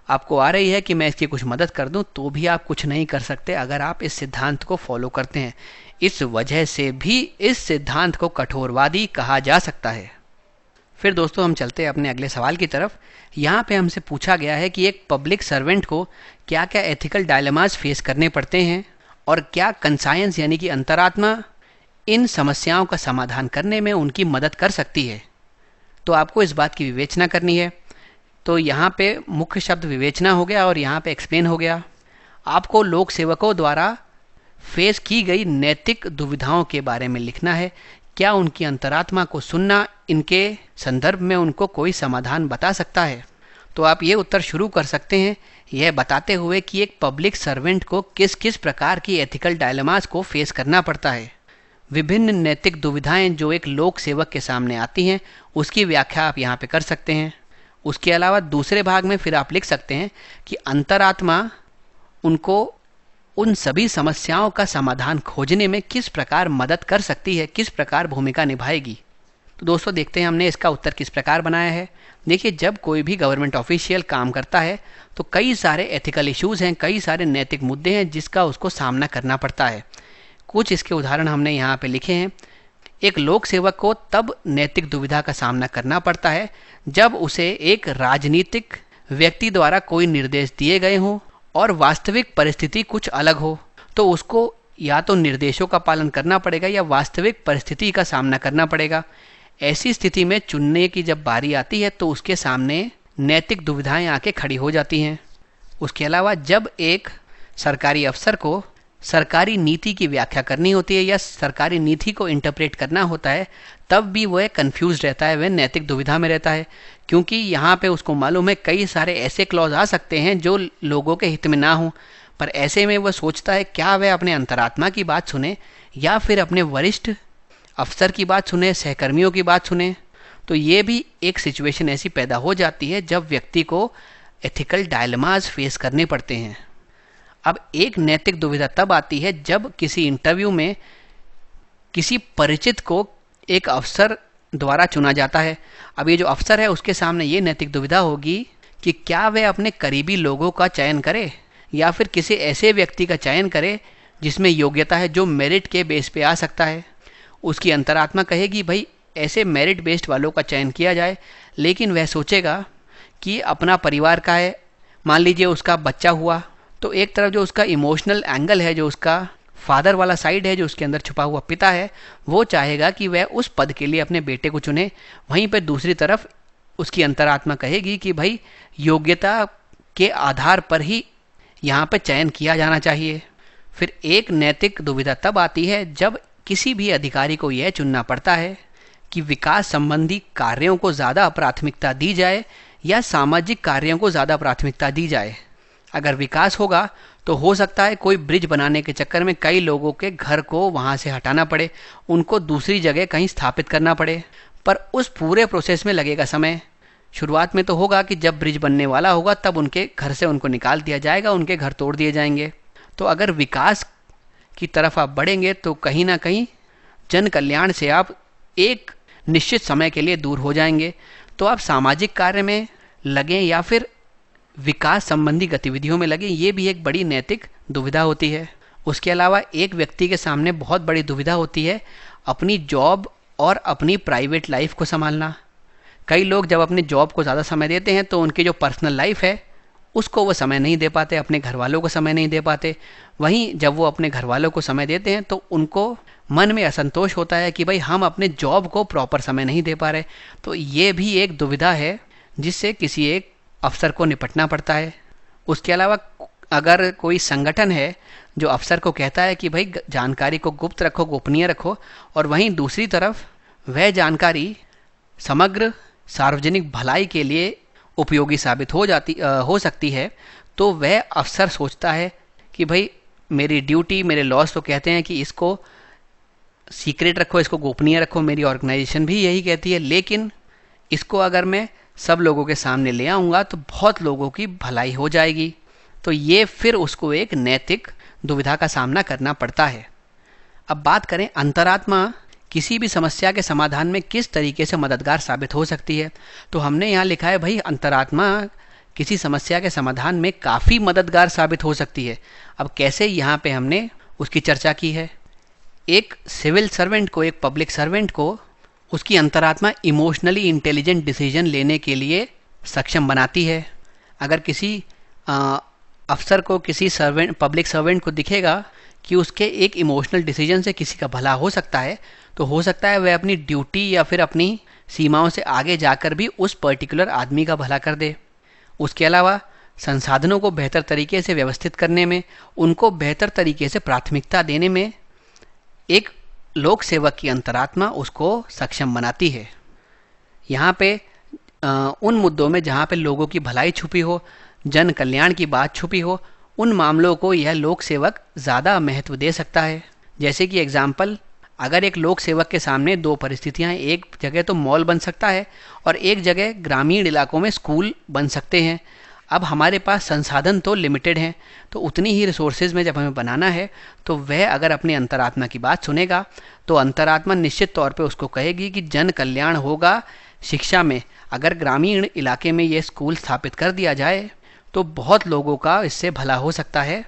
आपको आ रही है कि मैं इसकी कुछ मदद कर दूं, तो भी आप कुछ नहीं कर सकते अगर आप इस सिद्धांत को फॉलो करते हैं। इस वजह से भी इस सिद्धांत को कठोरवादी कहा जा सकता है। फिर दोस्तों हम चलते हैं अपने अगले सवाल की तरफ। यहाँ पे हमसे पूछा गया है कि एक पब्लिक सर्वेंट को क्या क्या एथिकल डायलेमास फेस करने पड़ते हैं और क्या कंसायंस यानी कि अंतरात्मा इन समस्याओं का समाधान करने में उनकी मदद कर सकती है। तो आपको इस बात की विवेचना करनी है। तो यहाँ पे मुख्य शब्द विवेचना हो गया और यहाँ पे एक्सप्लेन हो गया। आपको लोक सेवकों द्वारा फेस की गई नैतिक दुविधाओं के बारे में लिखना है। क्या उनकी अंतरात्मा को सुनना इनके संदर्भ में उनको कोई समाधान बता सकता है? तो आप ये उत्तर शुरू कर सकते हैं यह बताते हुए कि एक पब्लिक सर्वेंट को किस किस प्रकार की एथिकल डायलेमास को फेस करना पड़ता है। विभिन्न नैतिक दुविधाएं जो एक लोक सेवक के सामने आती हैं उसकी व्याख्या आप यहाँ पे कर सकते हैं। उसके अलावा दूसरे भाग में फिर आप लिख सकते हैं कि अंतरात्मा उनको उन सभी समस्याओं का समाधान खोजने में किस प्रकार मदद कर सकती है, किस प्रकार भूमिका निभाएगी। तो दोस्तों देखते हैं हमने इसका उत्तर किस प्रकार बनाया है। देखिए, जब कोई भी गवर्नमेंट ऑफिशियल काम करता है तो कई सारे एथिकल इश्यूज हैं, कई सारे नैतिक मुद्दे हैं जिसका उसको सामना करना पड़ता है। कुछ इसके उदाहरण हमने यहाँ पे लिखे हैं। एक लोक सेवक को तब नैतिक दुविधा का सामना करना पड़ता है जब उसे एक राजनीतिक व्यक्ति द्वारा कोई निर्देश दिए गए हों और वास्तविक परिस्थिति कुछ अलग हो, तो उसको या तो निर्देशों का पालन करना पड़ेगा या वास्तविक परिस्थिति का सामना करना पड़ेगा। ऐसी स्थिति में चुनने की जब बारी आती है तो उसके सामने नैतिक दुविधाएं आके खड़ी हो जाती हैं। उसके अलावा जब एक सरकारी अफसर को सरकारी नीति की व्याख्या करनी होती है या सरकारी नीति को इंटरप्रेट करना होता है, तब भी वह कंफ्यूज रहता है, वह नैतिक दुविधा में रहता है, क्योंकि यहाँ पे उसको मालूम है कई सारे ऐसे क्लॉज आ सकते हैं जो लोगों के हित में ना हो। पर ऐसे में वह सोचता है क्या वह अपने अंतरात्मा की बात सुने या फिर अपने वरिष्ठ अफसर की बात सुने, सहकर्मियों की बात सुने। तो ये भी एक सिचुएशन ऐसी पैदा हो जाती है जब व्यक्ति को एथिकल डायलेमास फेस करने पड़ते हैं। अब एक नैतिक दुविधा तब आती है जब किसी इंटरव्यू में किसी परिचित को एक अफसर द्वारा चुना जाता है। अब ये जो अफसर है उसके सामने ये नैतिक दुविधा होगी कि क्या वह अपने करीबी लोगों का चयन करे या फिर किसी ऐसे व्यक्ति का चयन करे जिसमें योग्यता है, जो मेरिट के बेस पे आ सकता है। उसकी अंतरात्मा कहेगी भाई ऐसे मेरिट बेस्ड वालों का चयन किया जाए, लेकिन वह सोचेगा कि अपना परिवार का है, मान लीजिए उसका बच्चा हुआ, तो एक तरफ जो उसका इमोशनल एंगल है, जो उसका फादर वाला साइड है, जो उसके अंदर छुपा हुआ पिता है, वो चाहेगा कि वह उस पद के लिए अपने बेटे को चुने। वहीं पर दूसरी तरफ उसकी अंतरात्मा कहेगी कि भाई योग्यता के आधार पर ही यहाँ पर चयन किया जाना चाहिए। फिर एक नैतिक दुविधा तब आती है जब किसी भी अधिकारी को यह चुनना पड़ता है कि विकास संबंधी कार्यों को ज़्यादा प्राथमिकता दी जाए या सामाजिक कार्यों को ज़्यादा प्राथमिकता दी जाए। अगर विकास होगा तो हो सकता है कोई ब्रिज बनाने के चक्कर में कई लोगों के घर को वहाँ से हटाना पड़े, उनको दूसरी जगह कहीं स्थापित करना पड़े, पर उस पूरे प्रोसेस में लगेगा समय। शुरुआत में तो होगा कि जब ब्रिज बनने वाला होगा तब उनके घर से उनको निकाल दिया जाएगा, उनके घर तोड़ दिए जाएंगे। तो अगर विकास की तरफ आप बढ़ेंगे तो कहीं ना कहीं जन कल्याण से आप एक निश्चित समय के लिए दूर हो जाएंगे। तो आप सामाजिक कार्य में लगें या फिर विकास संबंधी गतिविधियों में लगे, ये भी एक बड़ी नैतिक दुविधा होती है। उसके अलावा एक व्यक्ति के सामने बहुत बड़ी दुविधा होती है अपनी जॉब और अपनी प्राइवेट लाइफ को संभालना। कई लोग जब अपने जॉब को ज़्यादा समय देते हैं तो उनकी जो पर्सनल लाइफ है उसको वो समय नहीं दे पाते, अपने घर वालों को समय नहीं दे पाते। वहीं जब वो अपने घर वालों को समय देते हैं तो उनको मन में असंतोष होता है कि भाई हम अपने जॉब को प्रॉपर समय नहीं दे पा रहे। तो ये भी एक दुविधा है जिससे किसी एक अफसर को निपटना पड़ता है। उसके अलावा अगर कोई संगठन है जो अफसर को कहता है कि भाई जानकारी को गुप्त रखो, गोपनीय रखो, और वहीं दूसरी तरफ वह जानकारी समग्र सार्वजनिक भलाई के लिए उपयोगी साबित हो सकती है, तो वह अफसर सोचता है कि भाई मेरी ड्यूटी, मेरे लॉज तो कहते हैं कि इसको सीक्रेट रखो, इसको गोपनीय रखो, मेरी ऑर्गेनाइजेशन भी यही कहती है, लेकिन इसको अगर मैं सब लोगों के सामने ले आऊँगा तो बहुत लोगों की भलाई हो जाएगी। तो ये फिर उसको एक नैतिक दुविधा का सामना करना पड़ता है। अब बात करें अंतरात्मा किसी भी समस्या के समाधान में किस तरीके से मददगार साबित हो सकती है, तो हमने यहाँ लिखा है भाई अंतरात्मा किसी समस्या के समाधान में काफ़ी मददगार साबित हो सकती है। अब कैसे, यहाँ पे हमने उसकी चर्चा की है। एक सिविल सर्वेंट को, एक पब्लिक सर्वेंट को उसकी अंतरात्मा इमोशनली इंटेलिजेंट डिसीजन लेने के लिए सक्षम बनाती है। अगर किसी अफसर को, किसी पब्लिक सर्वेंट को दिखेगा कि उसके एक इमोशनल डिसीजन से किसी का भला हो सकता है, तो हो सकता है वह अपनी ड्यूटी या फिर अपनी सीमाओं से आगे जाकर भी उस पर्टिकुलर आदमी का भला कर दे। उसके अलावा संसाधनों को बेहतर तरीके से व्यवस्थित करने में, उनको बेहतर तरीके से प्राथमिकता देने में एक लोक सेवक की अंतरात्मा उसको सक्षम बनाती है। यहाँ पे उन मुद्दों में जहाँ पे लोगों की भलाई छुपी हो, जन कल्याण की बात छुपी हो, उन मामलों को यह लोक सेवक ज़्यादा महत्व दे सकता है। जैसे कि एग्जाम्पल, अगर एक लोक सेवक के सामने दो परिस्थितियां हैं, एक जगह तो मॉल बन सकता है और एक जगह ग्रामीण इलाकों में स्कूल बन सकते हैं। अब हमारे पास संसाधन तो लिमिटेड हैं, तो उतनी ही रिसोर्सेज में जब हमें बनाना है तो वह अगर अपनी अंतरात्मा की बात सुनेगा तो अंतरात्मा निश्चित तौर पे उसको कहेगी कि जन कल्याण होगा शिक्षा में। अगर ग्रामीण इलाके में ये स्कूल स्थापित कर दिया जाए तो बहुत लोगों का इससे भला हो सकता है।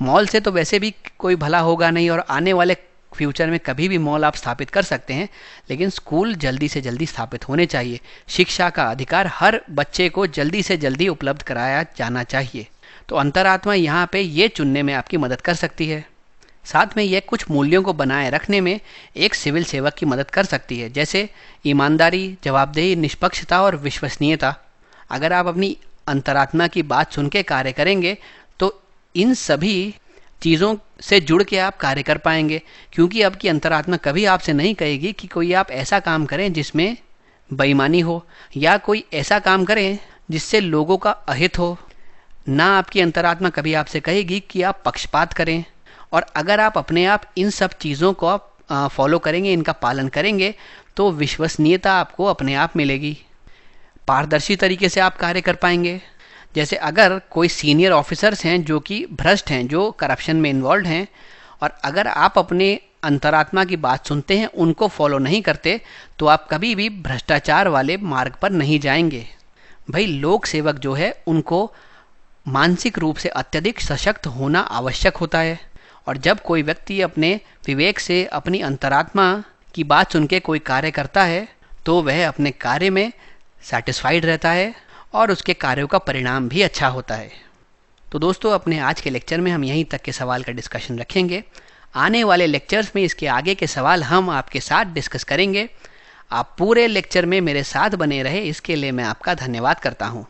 मॉल से तो वैसे भी कोई भला होगा नहीं, और आने वाले फ्यूचर में कभी भी मॉल आप स्थापित कर सकते हैं, लेकिन स्कूल जल्दी से जल्दी स्थापित होने चाहिए। शिक्षा का अधिकार हर बच्चे को जल्दी से जल्दी उपलब्ध कराया जाना चाहिए। तो अंतरात्मा यहाँ पे ये चुनने में आपकी मदद कर सकती है। साथ में यह कुछ मूल्यों को बनाए रखने में एक सिविल सेवक की मदद कर सकती है, जैसे ईमानदारी, जवाबदेही, निष्पक्षता और विश्वसनीयता। अगर आप अपनी अंतरात्मा की बात सुन के कार्य करेंगे तो इन सभी चीज़ों से जुड़ के आप कार्य कर पाएंगे, क्योंकि आपकी अंतरात्मा कभी आपसे नहीं कहेगी कि कोई आप ऐसा काम करें जिसमें बेईमानी हो, या कोई ऐसा काम करें जिससे लोगों का अहित हो। ना आपकी अंतरात्मा कभी आपसे कहेगी कि आप पक्षपात करें। और अगर आप अपने आप इन सब चीज़ों को फॉलो करेंगे, इनका पालन करेंगे, तो विश्वसनीयता आपको अपने आप मिलेगी। पारदर्शी तरीके से आप कार्य कर पाएंगे। जैसे अगर कोई सीनियर ऑफिसर्स हैं जो कि भ्रष्ट हैं, जो करप्शन में इन्वॉल्व हैं, और अगर आप अपने अंतरात्मा की बात सुनते हैं, उनको फॉलो नहीं करते, तो आप कभी भी भ्रष्टाचार वाले मार्ग पर नहीं जाएंगे। भाई लोक सेवक जो है उनको मानसिक रूप से अत्यधिक सशक्त होना आवश्यक होता है, और जब कोई व्यक्ति अपने विवेक से अपनी अंतरात्मा की बात सुन के कोई कार्य करता है तो वह अपने कार्य में सैटिस्फाइड रहता है और उसके कार्यों का परिणाम भी अच्छा होता है। तो दोस्तों, अपने आज के लेक्चर में हम यहीं तक के सवाल का डिस्कशन रखेंगे। आने वाले लेक्चर्स में इसके आगे के सवाल हम आपके साथ डिस्कस करेंगे। आप पूरे लेक्चर में मेरे साथ बने रहे, इसके लिए मैं आपका धन्यवाद करता हूँ।